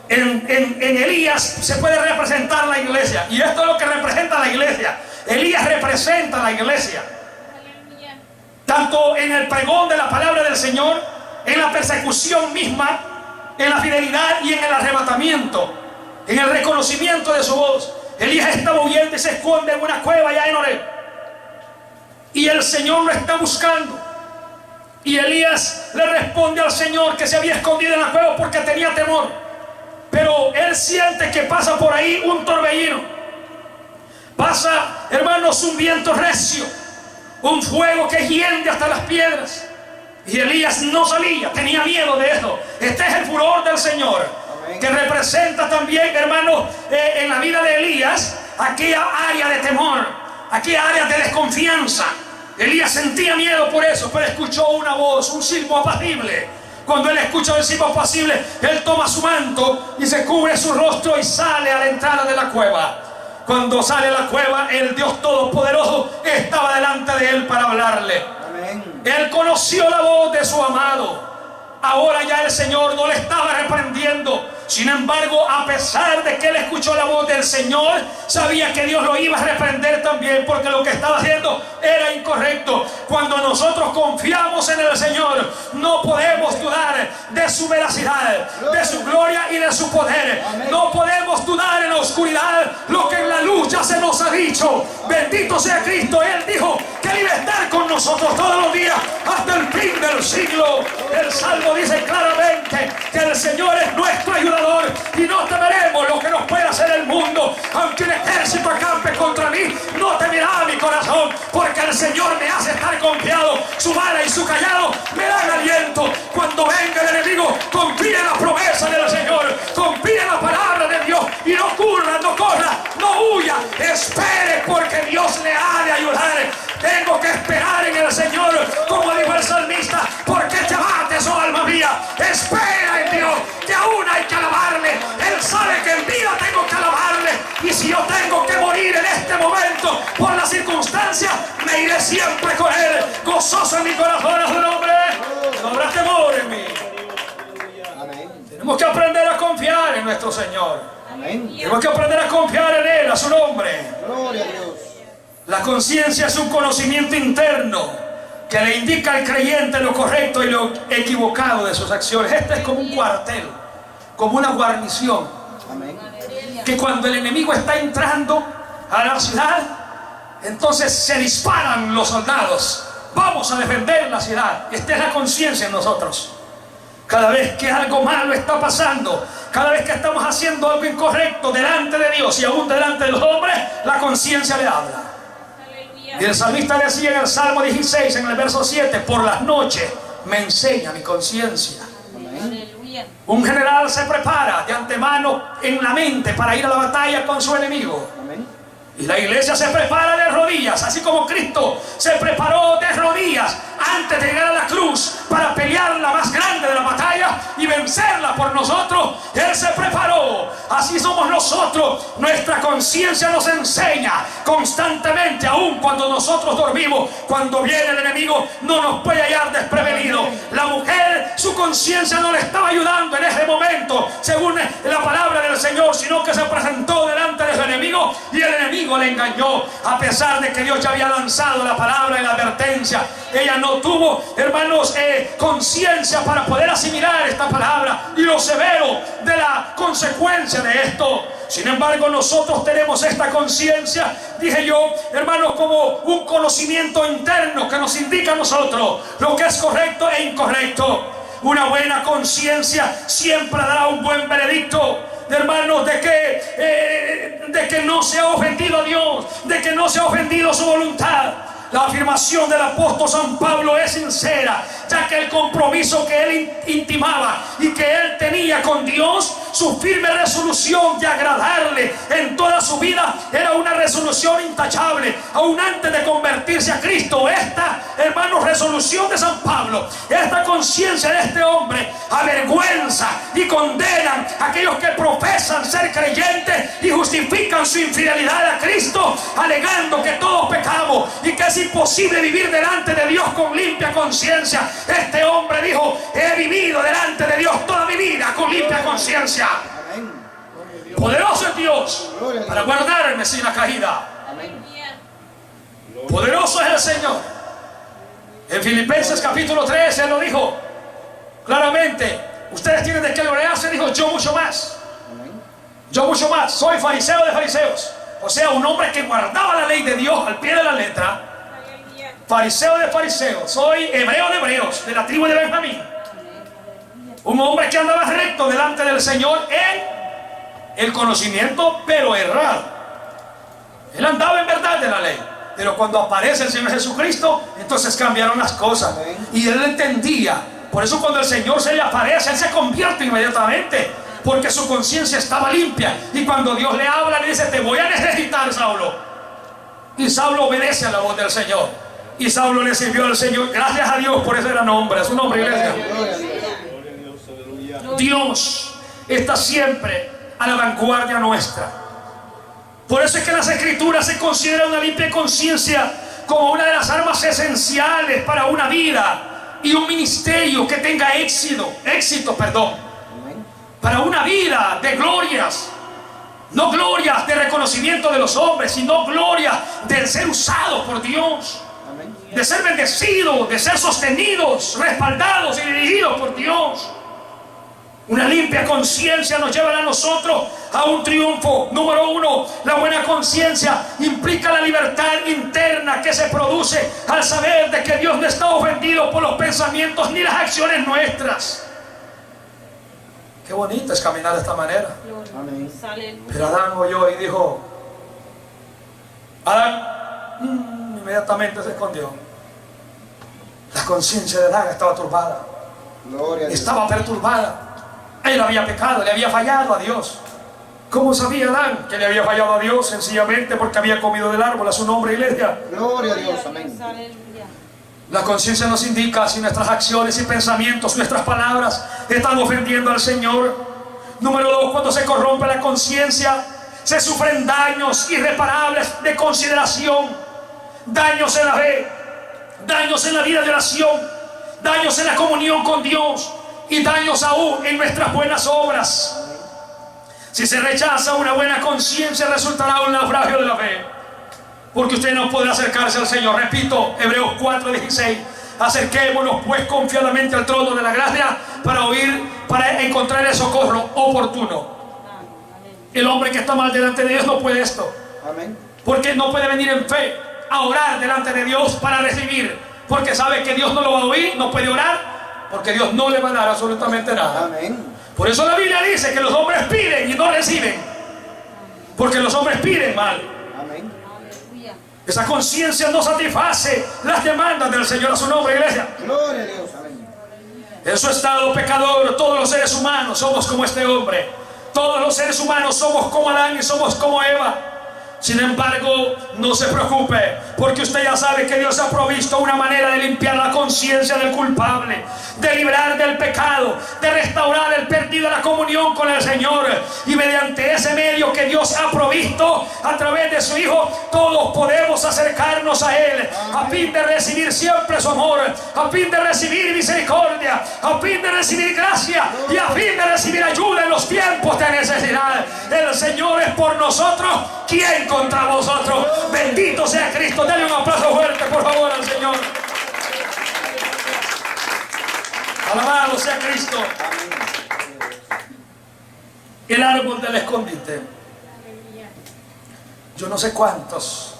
Speaker 1: En Elías se puede representar la iglesia, y esto es lo que representa la iglesia. Elías representa la iglesia, tanto en el pregón de la palabra del Señor, en la persecución misma, en la fidelidad y en el arrebatamiento, en el reconocimiento de su voz. Elías estaba huyendo y se esconde en una cueva allá en Oreb, y el Señor lo está buscando. Y Elías le responde al Señor que se había escondido en la cueva porque tenía temor. Pero él siente que pasa por ahí un torbellino. Pasa, hermanos, un viento recio, un fuego que hiende hasta las piedras. Y Elías no salía, tenía miedo de eso. Este es el furor del Señor, que representa también, hermanos, en la vida de Elías, aquella área de temor, aquella área de desconfianza. Elías sentía miedo por eso, pero escuchó una voz, un silbo apacible. Cuando él escucha el silbo apacible, él toma su manto y se cubre su rostro y sale a la entrada de la cueva. Cuando sale a la cueva, el Dios Todopoderoso estaba delante de él para hablarle. Amén. Él conoció la voz de su amado. Ahora ya el Señor no le estaba reprendiendo. Sin embargo, a pesar de que él escuchó la voz del Señor, sabía que Dios lo iba a reprender también, porque lo que estaba haciendo era incorrecto. Cuando nosotros confiamos en el Señor, no podemos dudar de su veracidad, de su gloria y de su poder. No podemos dudar en la oscuridad lo que en la luz ya se nos ha dicho. Bendito sea Cristo. Él dijo que Él iba a estar con nosotros todos los días hasta el fin del siglo. El Salmo dice claramente que el Señor es nuestro ayudador y no temeremos lo que nos pueda hacer el mundo. Aunque un ejército acampe contra mí, no temerá mi corazón, porque el Señor me hace estar confiado. Su vara y su callado me dan aliento. Cuando venga el enemigo, confíe en la promesa del Señor, confíe en la palabra de Dios y no corra, no huya. Espere, porque Dios le ha de ayudar. Tengo que esperar en el Señor, como dijo el salmista. Porque te abates, oh alma mía, espera en Dios, que aún hay que alabarle. Él sabe que en vida tengo que alabarle, y si yo tengo que morir en este momento por las circunstancias, me iré siempre con Él, gozoso en mi corazón. A su nombre no habrá temor en mí. Amén. Tenemos que aprender a confiar en nuestro Señor. Amén. Tenemos que aprender a confiar en Él, a su nombre. Gloria a Dios. La conciencia es un conocimiento interno que le indica al creyente lo correcto y lo equivocado de sus acciones. Este es como un cuartel, como una guarnición. Amén. Que cuando el enemigo está entrando a la ciudad, entonces se disparan los soldados. Vamos a defender la ciudad. Esta es la conciencia en nosotros. Cada vez que algo malo está pasando, cada vez que estamos haciendo algo incorrecto delante de Dios y aún delante de los hombres, la conciencia le habla. Y el salmista decía en el Salmo 16, en el verso 7, por las noches me enseña mi conciencia. Un general se prepara de antemano en la mente para ir a la batalla con su enemigo. Y la iglesia se prepara de rodillas, así como Cristo se preparó de rodillas antes de llegar a la cruz para pelear la más grande de la batalla y vencerla por nosotros. Él se preparó. Así somos nosotros. Nuestra conciencia nos enseña constantemente, aun cuando nosotros dormimos. Cuando viene el enemigo, no nos puede hallar desprevenido. La mujer, su conciencia no le estaba ayudando en ese momento, según la palabra del Señor, sino que se presentó delante de su enemigo y el enemigo le engañó. A pesar de que Dios ya había lanzado la palabra y la advertencia, ella no tuvo, hermanos, conciencia para poder asimilar esta palabra y lo severo de la consecuencia de esto. Sin embargo, nosotros tenemos esta conciencia, dije yo, hermanos, como un conocimiento interno que nos indica a nosotros lo que es correcto e incorrecto. Una buena conciencia siempre dará un buen veredicto, hermanos, de que no se ha ofendido a Dios, de que no se ha ofendido su voluntad. La afirmación del apóstol San Pablo es sincera, ya que el compromiso que él intimaba y que él tenía con Dios, su firme resolución de agradarle en toda su vida, era una resolución intachable, aún antes de convertirse a Cristo. Esta, hermanos, resolución de San Pablo, esta conciencia de este hombre, avergüenza y condenan a aquellos que profesan ser creyentes y justifican su infidelidad a Cristo, alegando que todos pecamos y que es imposible vivir delante de Dios con limpia conciencia. Este hombre dijo: he vivido delante de Dios toda mi vida con limpia conciencia. Poderoso es Dios para guardarme sin la caída. Poderoso es el Señor. En Filipenses capítulo 3 Él lo dijo claramente: ustedes tienen de qué gloriarse. Dijo: yo mucho más. Yo mucho más. Soy fariseo de fariseos. O sea, un hombre que guardaba la ley de Dios al pie de la letra. Fariseo de fariseos. Soy hebreo de hebreos, de la tribu de Benjamín. Un hombre que andaba recto delante del Señor en el conocimiento, pero errado. Él andaba en verdad de la ley, pero cuando aparece el Señor Jesucristo, entonces cambiaron las cosas. Y él entendía. Por eso cuando el Señor se le aparece, él se convierte inmediatamente, porque su conciencia estaba limpia. Y cuando Dios le habla, le dice: te voy a necesitar matar a Saulo. Y Saulo obedece a la voz del Señor. Y Saulo le sirvió al Señor. Gracias a Dios por ese gran hombre. Es un hombre, iglesia. Dios está siempre a la vanguardia nuestra. Por eso es que en las Escrituras se considera una limpia conciencia como una de las armas esenciales para una vida y un ministerio que tenga éxito, para una vida de glorias. No glorias de reconocimiento de los hombres, sino glorias de ser usados por Dios, de ser bendecidos, de ser sostenidos, respaldados y dirigidos por Dios. Una limpia conciencia nos lleva a nosotros a un triunfo. Número uno, la buena conciencia implica la libertad interna que se produce al saber de que Dios no está ofendido por los pensamientos ni las acciones nuestras. Qué bonito es caminar de esta manera.
Speaker 2: Amén.
Speaker 1: Pero Adán oyó y dijo, Adán inmediatamente se escondió. La conciencia de Adán estaba turbada. Estaba perturbada. Él había pecado, le había fallado a Dios. ¿Cómo sabía Adán que le había fallado a Dios? Sencillamente porque había comido del árbol. A su nombre, iglesia.
Speaker 2: Gloria a Dios, amén.
Speaker 1: La conciencia nos indica si nuestras acciones y pensamientos, nuestras palabras están ofendiendo al Señor. Número dos, cuando se corrompe la conciencia, se sufren daños irreparables de consideración, daños en la fe, daños en la vida de oración, daños en la comunión con Dios y daños aún en nuestras buenas obras. Si se rechaza una buena conciencia, resultará un naufragio de la fe, porque usted no podrá acercarse al Señor. Repito, Hebreos 4:16. Acerquémonos pues confiadamente al trono de la gracia para encontrar el socorro oportuno. El hombre que está mal delante de Dios no puede esto.
Speaker 2: Amén.
Speaker 1: Porque no puede venir en fe a orar delante de Dios para recibir, porque sabe que Dios no lo va a oír. No puede orar porque Dios no le va a dar absolutamente nada.
Speaker 2: Amén.
Speaker 1: Por eso la Biblia dice que los hombres piden y no reciben, porque los hombres piden mal.
Speaker 2: Amén.
Speaker 1: Esa conciencia no satisface las demandas del Señor. A su nombre, iglesia.
Speaker 2: Gloria a Dios, amén.
Speaker 1: En su estado pecador, todos los seres humanos somos como este hombre. Todos los seres humanos somos como Adán y somos como Eva. Sin embargo, no se preocupe, porque usted ya sabe que Dios ha provisto una manera de limpiar la conciencia del culpable, de librar del pecado, de restaurar el perdido la comunión con el Señor. Y mediante ese medio que Dios ha provisto a través de su Hijo, todos podemos acercarnos a Él, a fin de recibir siempre su amor, a fin de recibir misericordia, a fin de recibir gracia y a fin de recibir ayuda en los tiempos de necesidad. El Señor es por nosotros. ¿Quién contra vosotros? Bendito sea Cristo. Dale un aplauso fuerte, por favor, al Señor. Alabado sea Cristo. El árbol del escondite. Yo no sé cuántos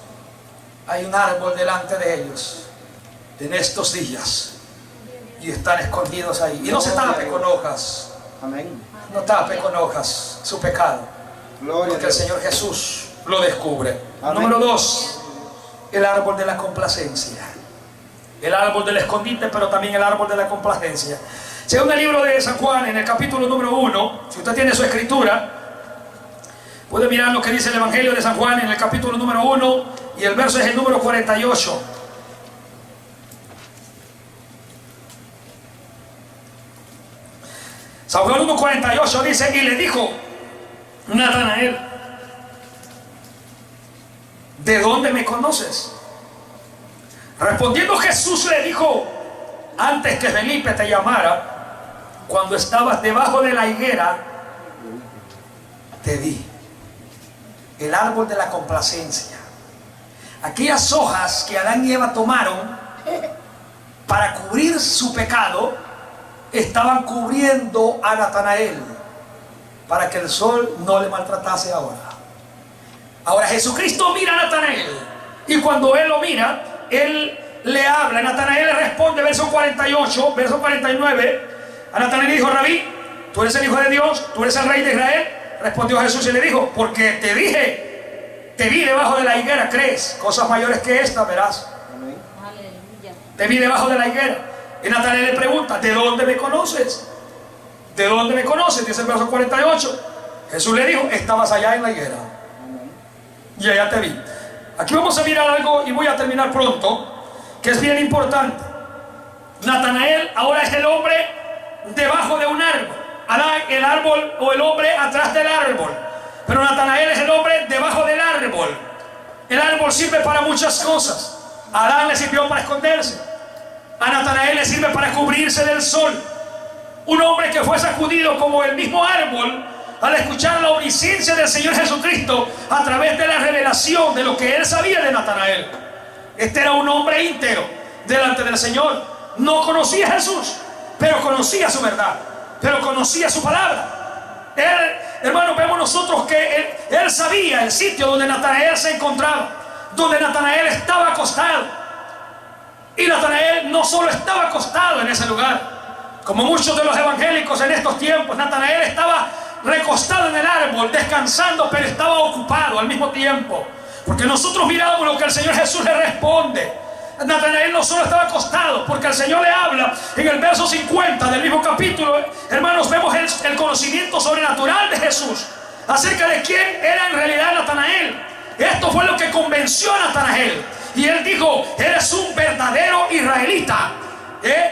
Speaker 1: hay un árbol delante de ellos en estos días y están escondidos ahí. Y no se tape con hojas.
Speaker 2: Amén.
Speaker 1: No tape con hojas su pecado, porque el Señor Jesús lo descubre. Amén. Número 2, el árbol de la complacencia. El árbol del escondite, pero también el árbol de la complacencia. Según el libro de San Juan, en el capítulo número 1, si usted tiene su escritura, puede mirar lo que dice el Evangelio de San Juan en el capítulo número 1, y el verso es el número 48. San Juan 1:48 dice: y le dijo Natanael, ¿de dónde me conoces? Respondiendo Jesús le dijo: antes que Felipe te llamara, cuando estabas debajo de la higuera, te vi. El árbol de la complacencia. Aquellas hojas que Adán y Eva tomaron para cubrir su pecado, estaban cubriendo a Natanael para que el sol no le maltratase ahora. Ahora Jesucristo mira a Natanael, y cuando él lo mira, él le habla. Natanael le responde, verso 48, verso 49. A Natanael le dijo: Rabí, tú eres el Hijo de Dios, tú eres el Rey de Israel. Respondió Jesús y le dijo: porque te dije, te vi debajo de la higuera, ¿crees? Cosas mayores que esta verás.
Speaker 2: Amén.
Speaker 1: Te vi debajo de la higuera. Y Natanael le pregunta: ¿de dónde me conoces? ¿De dónde me conoces? Dice el verso 48. Jesús le dijo: estabas allá en la higuera. Ya te vi. Aquí vamos a mirar algo y voy a terminar pronto, que es bien importante. Natanael ahora es el hombre debajo de un árbol. Adán, el árbol, o el hombre atrás del árbol. Pero Natanael es el hombre debajo del árbol. El árbol sirve para muchas cosas. A Adán le sirvió para esconderse. A Natanael le sirve para cubrirse del sol. Un hombre que fue sacudido como el mismo árbol al escuchar la omnisciencia del Señor Jesucristo a través de la revelación de lo que él sabía de Natanael. Este era un hombre íntegro delante del Señor. No conocía a Jesús, pero conocía su verdad, pero conocía su palabra. Él, hermano, vemos nosotros que él sabía el sitio donde Natanael se encontraba, donde Natanael estaba acostado. Y Natanael no solo estaba acostado en ese lugar, como muchos de los evangélicos en estos tiempos. Natanael estaba recostado en el árbol, descansando, pero estaba ocupado al mismo tiempo. Porque nosotros miramos lo que el Señor Jesús le responde. Natanael no solo estaba acostado, porque el Señor le habla en el verso 50 del mismo capítulo. Hermanos, vemos el conocimiento sobrenatural de Jesús acerca de quién era en realidad Natanael. Esto fue lo que convenció a Natanael, y él dijo: eres un verdadero israelita.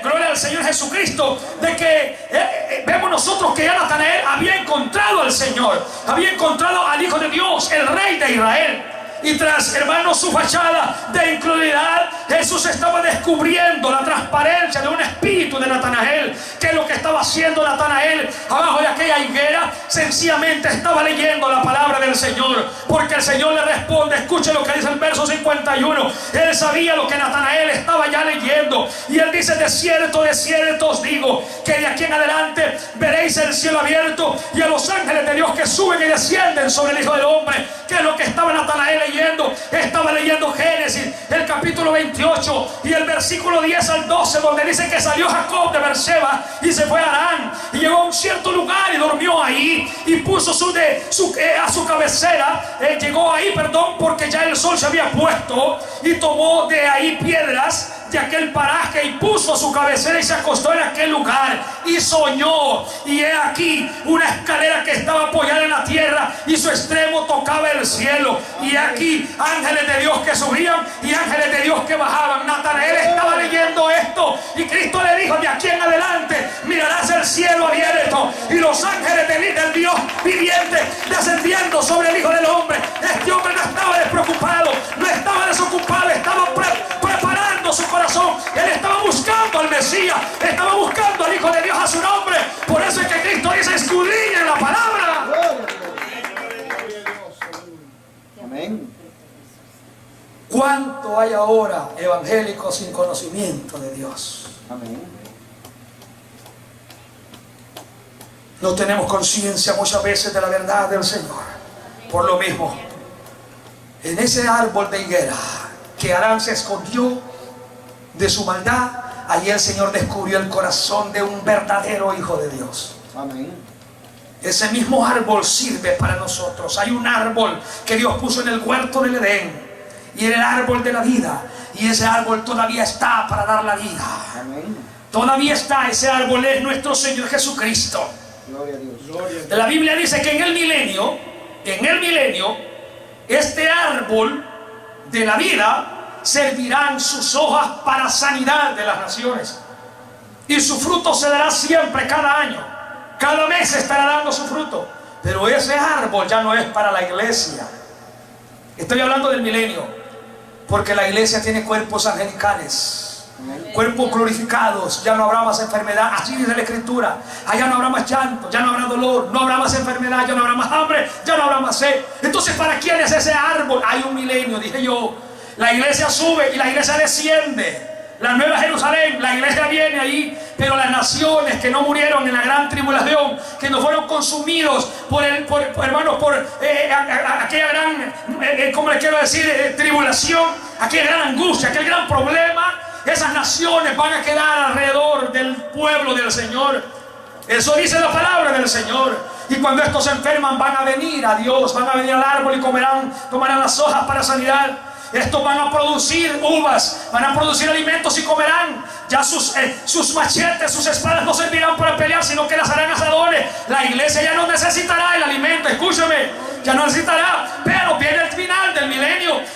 Speaker 1: Gloria al Señor Jesucristo. De que vemos nosotros que ya Natanael había encontrado al Señor, había encontrado al Hijo de Dios, el Rey de Israel. Y tras, hermanos, su fachada de incredulidad, Jesús estaba descubriendo la transparencia de un espíritu de Natanael. Que lo que estaba haciendo Natanael abajo de aquella higuera, sencillamente estaba leyendo la palabra del Señor. Porque el Señor le responde, escuche lo que dice el verso 51. Él sabía lo que Natanael estaba ya leyendo, y él dice: de cierto os digo, que de aquí en adelante veréis el cielo abierto y a los ángeles de Dios que suben y descienden sobre el Hijo del Hombre. Que es lo que estaba Natanael leyendo. Estaba leyendo Génesis, el capítulo 28 y el versículo 10 al 12, donde dice que salió Jacob de Berseba y se fue a Harán, y llegó a un cierto lugar y durmió ahí, y puso a su cabecera, llegó ahí, porque ya el sol se había puesto, y tomó de ahí piedras de aquel paraje y puso su cabecera y se acostó en aquel lugar y soñó. Y he aquí una escalera que estaba apoyada en la tierra y su extremo tocaba el cielo, y aquí ángeles de Dios que subían y ángeles de Dios que bajaban. Natanael estaba leyendo esto, y Cristo le dijo: de aquí en adelante mirarás el cielo abierto y los ángeles del Dios viviente descendiendo sobre el Hijo del Hombre. Este hombre no estaba despreocupado, no estaba desocupado, estaba preparando su corazón. Él estaba buscando al Mesías, estaba buscando al Hijo de Dios a su nombre. Por eso es que Cristo dice: escudriñen la palabra.
Speaker 2: Amén.
Speaker 1: ¿Cuánto hay ahora evangélicos sin conocimiento de Dios?
Speaker 2: Amén.
Speaker 1: No tenemos conciencia muchas veces de la verdad del Señor. Por lo mismo, en ese árbol de higuera que Adán se escondió de su maldad, allí el Señor descubrió el corazón de un verdadero Hijo de Dios.
Speaker 2: Amén.
Speaker 1: Ese mismo árbol sirve para nosotros. Hay un árbol que Dios puso en el huerto del Edén, y era el árbol de la vida, y ese árbol todavía está para dar la vida.
Speaker 2: Amén.
Speaker 1: Todavía está. Ese árbol es nuestro Señor Jesucristo.
Speaker 2: Gloria a Dios.
Speaker 1: La Biblia dice que en el milenio, este árbol de la vida servirán sus hojas para sanidad de las naciones, y su fruto se dará siempre, cada año, cada mes estará dando su fruto. Pero ese árbol ya no es para la iglesia. Estoy hablando del milenio, porque la iglesia tiene cuerpos angelicales, cuerpos glorificados. Ya no habrá más enfermedad, así dice la Escritura. Allá no habrá más llanto, ya no habrá dolor, no habrá más enfermedad, ya no habrá más hambre, ya no habrá más sed. Entonces, ¿para quién es ese árbol? Hay un milenio, dije yo. La iglesia sube y la iglesia desciende. La Nueva Jerusalén, la iglesia viene ahí, pero las naciones que no murieron en la gran tribulación, que no fueron consumidos por aquella gran, ¿cómo le quiero decir? Tribulación, aquella gran angustia, aquel gran problema, esas naciones van a quedar alrededor del pueblo del Señor. Eso dice la palabra del Señor. Y cuando estos se enferman, van a venir a Dios, van a venir al árbol y tomarán las hojas para sanidad. Estos van a producir uvas, van a producir alimentos y comerán. Ya sus machetes, sus espadas no servirán para pelear, sino que las harán asadores. La iglesia ya no necesitará el alimento, escúcheme, ya no necesitará. Pero viene el final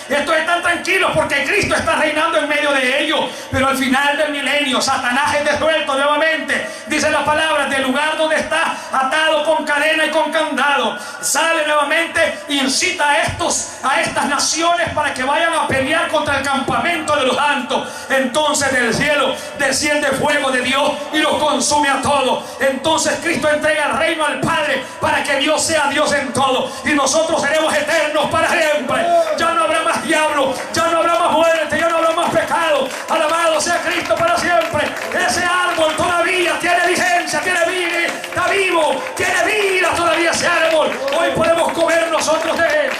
Speaker 1: Estos están tranquilos porque Cristo está reinando en medio de ellos. Pero al final del milenio, Satanás es desuelto nuevamente. Dice la palabra, del lugar donde está atado con cadena y con candado, sale nuevamente, incita a estas naciones para que vayan a pelear contra el campamento de los santos. Entonces del cielo desciende fuego de Dios y los consume a todos. Entonces Cristo entrega el reino al Padre para que Dios sea Dios en todo, y nosotros seremos eternos para siempre. Ya no habrá más diablo, ya no habrá más muerte, ya no habrá más pecado. Alabado sea Cristo para siempre. Ese árbol todavía tiene vigencia, tiene vida, está vivo, tiene vida todavía ese árbol. Hoy podemos comer nosotros de él.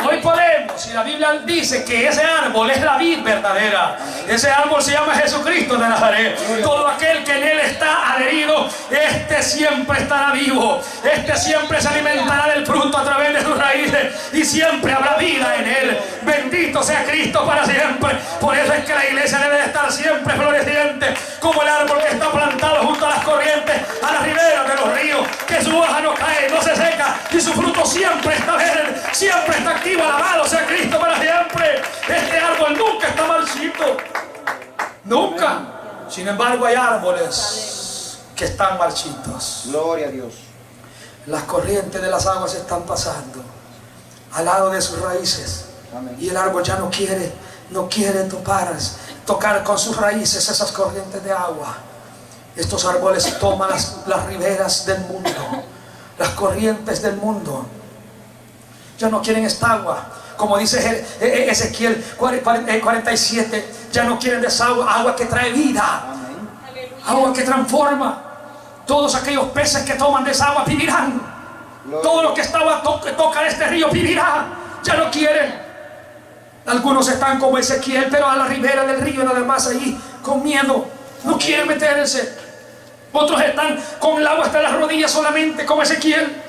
Speaker 1: Hoy podemos, y la Biblia dice que ese árbol es la vid verdadera. Ese árbol se llama Jesucristo de Nazaret. Todo aquel que en él está adherido, este siempre estará vivo. Este siempre se alimentará del fruto a través de sus raíces, y siempre habrá vida en él. Bendito sea Cristo para siempre. Por eso es que la iglesia debe de estar siempre floreciente, como el árbol que está plantado junto a las corrientes, a las riberas de los ríos, que su hoja no cae, no se seca, y su fruto siempre está verde, siempre está activo. Alabado sea Cristo para siempre. Este árbol nunca está marchito, nunca. Sin embargo, hay árboles que están marchitos.
Speaker 3: Gloria a Dios.
Speaker 1: Las corrientes de las aguas están pasando al lado de sus raíces.
Speaker 3: Amén.
Speaker 1: Y el árbol ya no quiere tocar con sus raíces esas corrientes de agua. Estos árboles toman las riberas del mundo, las corrientes del mundo. Ya no quieren esta agua. Como dice Ezequiel 47, ya no quieren de esa agua que trae vida.
Speaker 3: Amén.
Speaker 1: Agua que transforma. Todos aquellos peces que toman de esa agua vivirán. Todos los que tocan este río vivirán. Ya no quieren. Algunos están como Ezequiel, pero a la ribera del río nada más ahí, con miedo. No quieren meterse. Otros están con el agua hasta las rodillas solamente, como Ezequiel.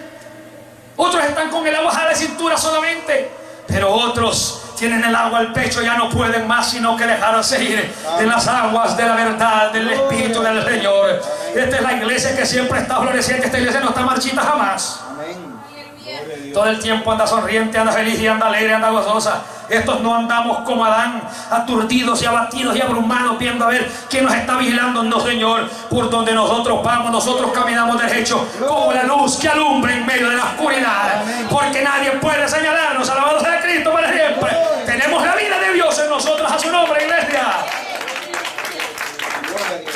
Speaker 1: Otros están con el agua a la cintura solamente. Pero otros tienen el agua al pecho, ya no pueden más sino que dejarse ir de las aguas de la verdad, del Espíritu del Señor. Esta es la iglesia que siempre está floreciente. Esta iglesia no está marchita jamás.
Speaker 3: Amén.
Speaker 1: Todo el tiempo anda sonriente, anda feliz y anda alegre, anda gozosa. Estos no andamos como Adán, aturdidos y abatidos y abrumados, viendo a ver quién nos está vigilando. No, Señor, por donde nosotros vamos, nosotros caminamos derecho, como la luz que alumbra en medio de la oscuridad. Porque nadie puede señalarnos. Alabado sea Cristo para siempre. Tenemos la vida de Dios en nosotros, a su nombre, iglesia.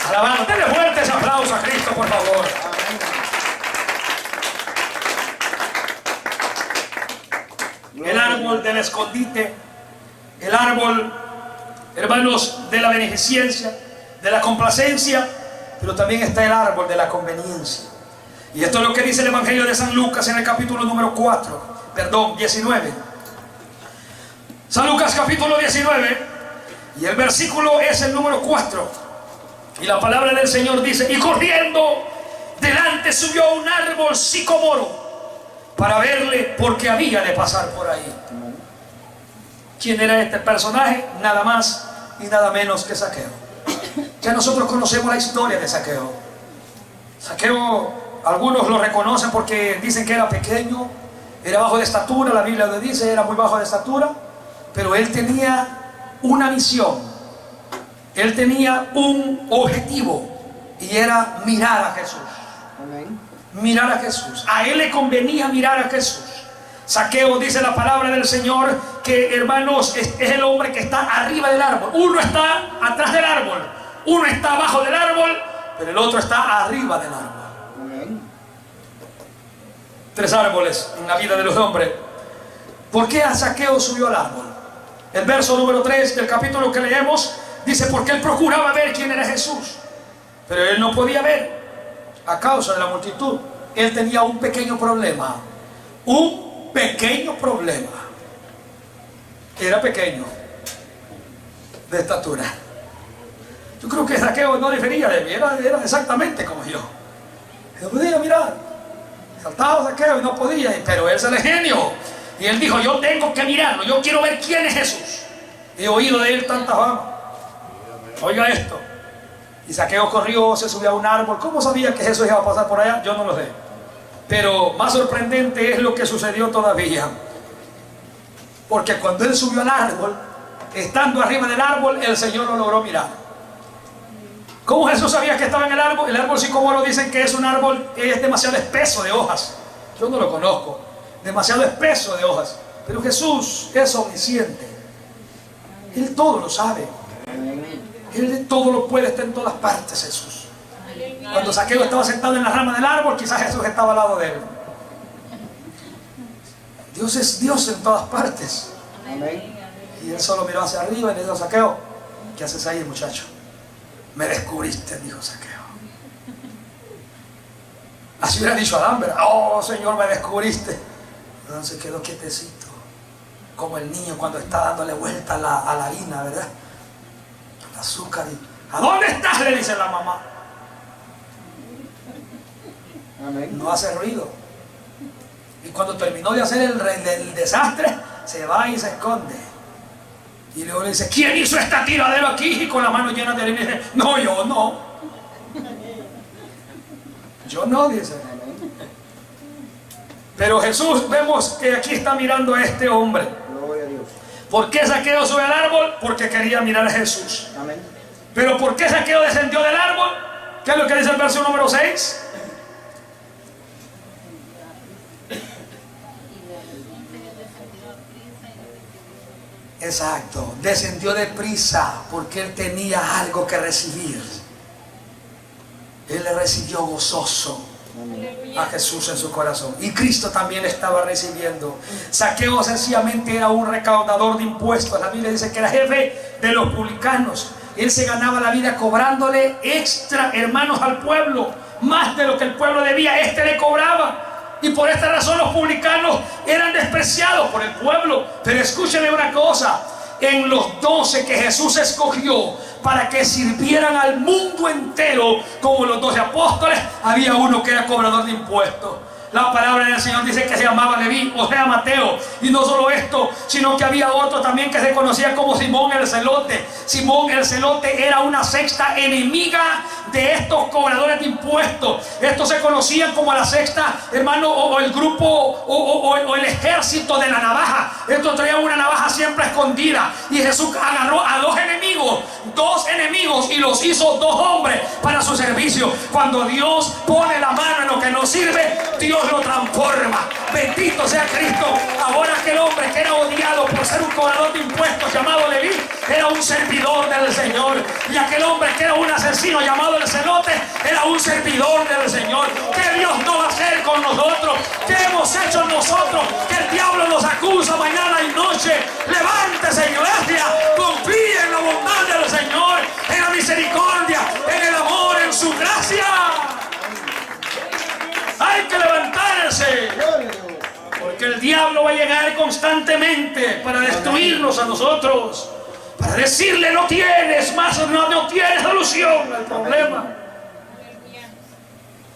Speaker 1: Alabado, denle fuertes aplausos a Cristo, por favor. El árbol del escondite, el árbol, hermanos, de la beneficencia, de la complacencia, pero también está el árbol de la conveniencia. Y esto es lo que dice el Evangelio de San Lucas en el capítulo número 19. San Lucas capítulo 19, y el versículo es el número 4. Y la palabra del Señor dice: y corriendo delante subió a un árbol sicomoro para verle, porque había de pasar por ahí. ¿Quién era este personaje? Nada más y nada menos que Zaqueo. Ya nosotros conocemos la historia de Zaqueo. Zaqueo, algunos lo reconocen porque dicen que era pequeño, era bajo de estatura. La Biblia lo dice, era muy bajo de estatura. Pero él tenía una misión, él tenía un objetivo, y era mirar a Jesús.
Speaker 3: Amén.
Speaker 1: Mirar a Jesús. A él le convenía mirar a Jesús. Zaqueo, dice la palabra del Señor, que, hermanos, es el hombre que está arriba del árbol. Uno está atrás del árbol, uno está abajo del árbol, pero el otro está arriba del árbol.
Speaker 3: Amén.
Speaker 1: 3 árboles en la vida de los hombres. ¿Por qué a Zaqueo subió al árbol? El verso número 3 del capítulo que leemos dice: porque él procuraba ver quién era Jesús, pero él no podía ver a causa de la multitud. Él tenía un pequeño problema. Era pequeño de estatura. Yo creo que Zaqueo no difería de mí, era exactamente como yo. No podía mirar. Saltaba Zaqueo y no podía, pero él se le genió. Y él dijo: yo tengo que mirarlo, yo quiero ver quién es Jesús. He oído de él tanta fama. Oiga esto. Y Zaqueo corrió, se subió a un árbol. ¿Cómo sabía que Jesús iba a pasar por allá? Yo no lo sé. Pero más sorprendente es lo que sucedió todavía. Porque cuando él subió al árbol, estando arriba del árbol, el Señor lo logró mirar. ¿Cómo Jesús sabía que estaba en el árbol? El árbol sicómoro dicen que es un árbol que es demasiado espeso de hojas. Yo no lo conozco. Demasiado espeso de hojas. Pero Jesús es omnisciente. Él todo lo sabe. Él todo lo puede, está en todas partes, Jesús. Cuando Zaqueo estaba sentado en la rama del árbol, quizás Jesús estaba al lado de él. Dios es Dios en todas partes. Y él solo miró hacia arriba y le dijo: Zaqueo, ¿qué haces ahí, muchacho? Me descubriste, dijo Zaqueo. Así hubiera dicho Adán, ¿verdad? Oh, Señor, me descubriste. Entonces quedó quietecito, como el niño cuando está dándole vuelta a la harina, ¿verdad? El azúcar. ¿A dónde estás?, le dice la mamá.
Speaker 3: Amén.
Speaker 1: No hace ruido. Y cuando terminó de hacer el desastre, se va y se esconde. Y luego le dice: ¿quién hizo esta tiradera aquí? Y con la mano llena de harina dice: no, yo no. Yo no, dice. Pero Jesús, vemos que aquí está mirando a este hombre.
Speaker 3: Gloria a Dios.
Speaker 1: ¿Por qué Zaqueo sube al árbol? Porque quería mirar a Jesús.
Speaker 3: Amén.
Speaker 1: Pero ¿por qué Zaqueo descendió del árbol? ¿Qué es lo que dice el verso número 6? Exacto, descendió deprisa porque él tenía algo que recibir. Él le recibió gozoso a Jesús en su corazón, y Cristo también estaba recibiendo. Zaqueo sencillamente era un recaudador de impuestos. La Biblia dice que era jefe de los publicanos. Él se ganaba la vida cobrándole extra, hermanos, al pueblo, más de lo que el pueblo debía. Este le cobraba. Y por esta razón los publicanos eran despreciados por el pueblo. Pero escúchenme una cosa: en los 12 que Jesús escogió para que sirvieran al mundo entero como los 12 apóstoles, había uno que era cobrador de impuestos. La palabra del Señor dice que se llamaba Leví, o sea, Mateo. Y no solo esto, sino que había otro también que se conocía como Simón el Celote. Simón el Celote era una secta enemiga de estos cobradores de impuestos. Estos se conocían como la secta, hermano, o el grupo, o el ejército de la navaja. Estos traían una navaja siempre escondida. Y Jesús agarró a dos enemigos, y los hizo dos hombres para su servicio. Cuando Dios pone la mano en lo que no sirve, Dios lo transforma. Bendito sea Cristo. Ahora aquel hombre que era odiado por ser un cobrador de impuestos llamado Leví, era un servidor del Señor. Y aquel hombre que era un asesino llamado el Celote, era un servidor del Señor. ¿Qué Dios no va a hacer con nosotros? ¿Qué hemos hecho nosotros? Que el diablo nos acusa mañana y noche. Levántese, iglesia, confíe en la bondad del Señor, en la misericordia, en el amor, en su gracia. Hay que levantarse, porque el diablo va a llegar constantemente para destruirnos a nosotros, para decirle: no tienes más, no tienes solución al problema.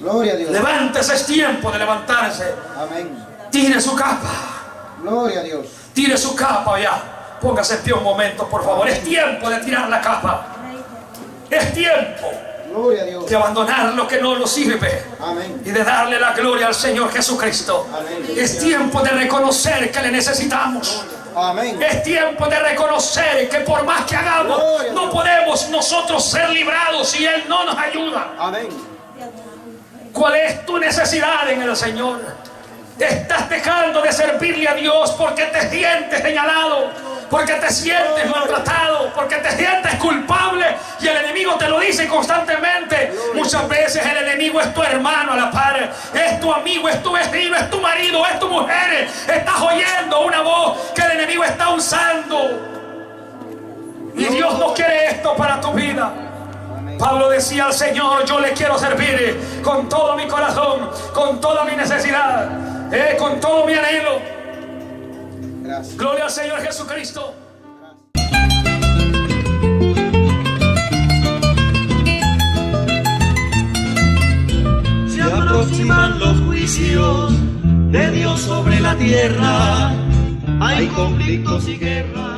Speaker 3: Gloria a Dios.
Speaker 1: Levántese, es tiempo de levantarse.
Speaker 3: Amén.
Speaker 1: Tire su capa.
Speaker 3: Gloria a Dios.
Speaker 1: Tire su capa ya. Póngase en pie un momento, por favor. Es tiempo de tirar la capa. Es tiempo
Speaker 3: Gloria a Dios.
Speaker 1: de abandonar lo que no nos sirve.
Speaker 3: Amén.
Speaker 1: Y de darle la gloria al Señor Jesucristo.
Speaker 3: Amén.
Speaker 1: Es tiempo de reconocer que le necesitamos.
Speaker 3: Amén.
Speaker 1: Es tiempo de reconocer que por más que hagamos, no podemos nosotros ser librados si Él no nos ayuda.
Speaker 3: Amén.
Speaker 1: ¿Cuál es tu necesidad en el Señor? Estás dejando de servirle a Dios porque te sientes señalado, porque te sientes maltratado, porque te sientes culpable, y el enemigo te lo dice constantemente. Muchas veces el enemigo es tu hermano a la par, es tu amigo, es tu vecino, es tu marido, es tu mujer. Estás oyendo una voz que el enemigo está usando, y Dios no quiere esto para tu vida. Pablo decía al Señor: yo le quiero servir con todo mi corazón, con toda mi necesidad, con todo mi anhelo.
Speaker 3: Gracias.
Speaker 1: Gloria al Señor Jesucristo.
Speaker 4: Se aproximan los juicios de Dios sobre la tierra. Hay conflictos y guerras.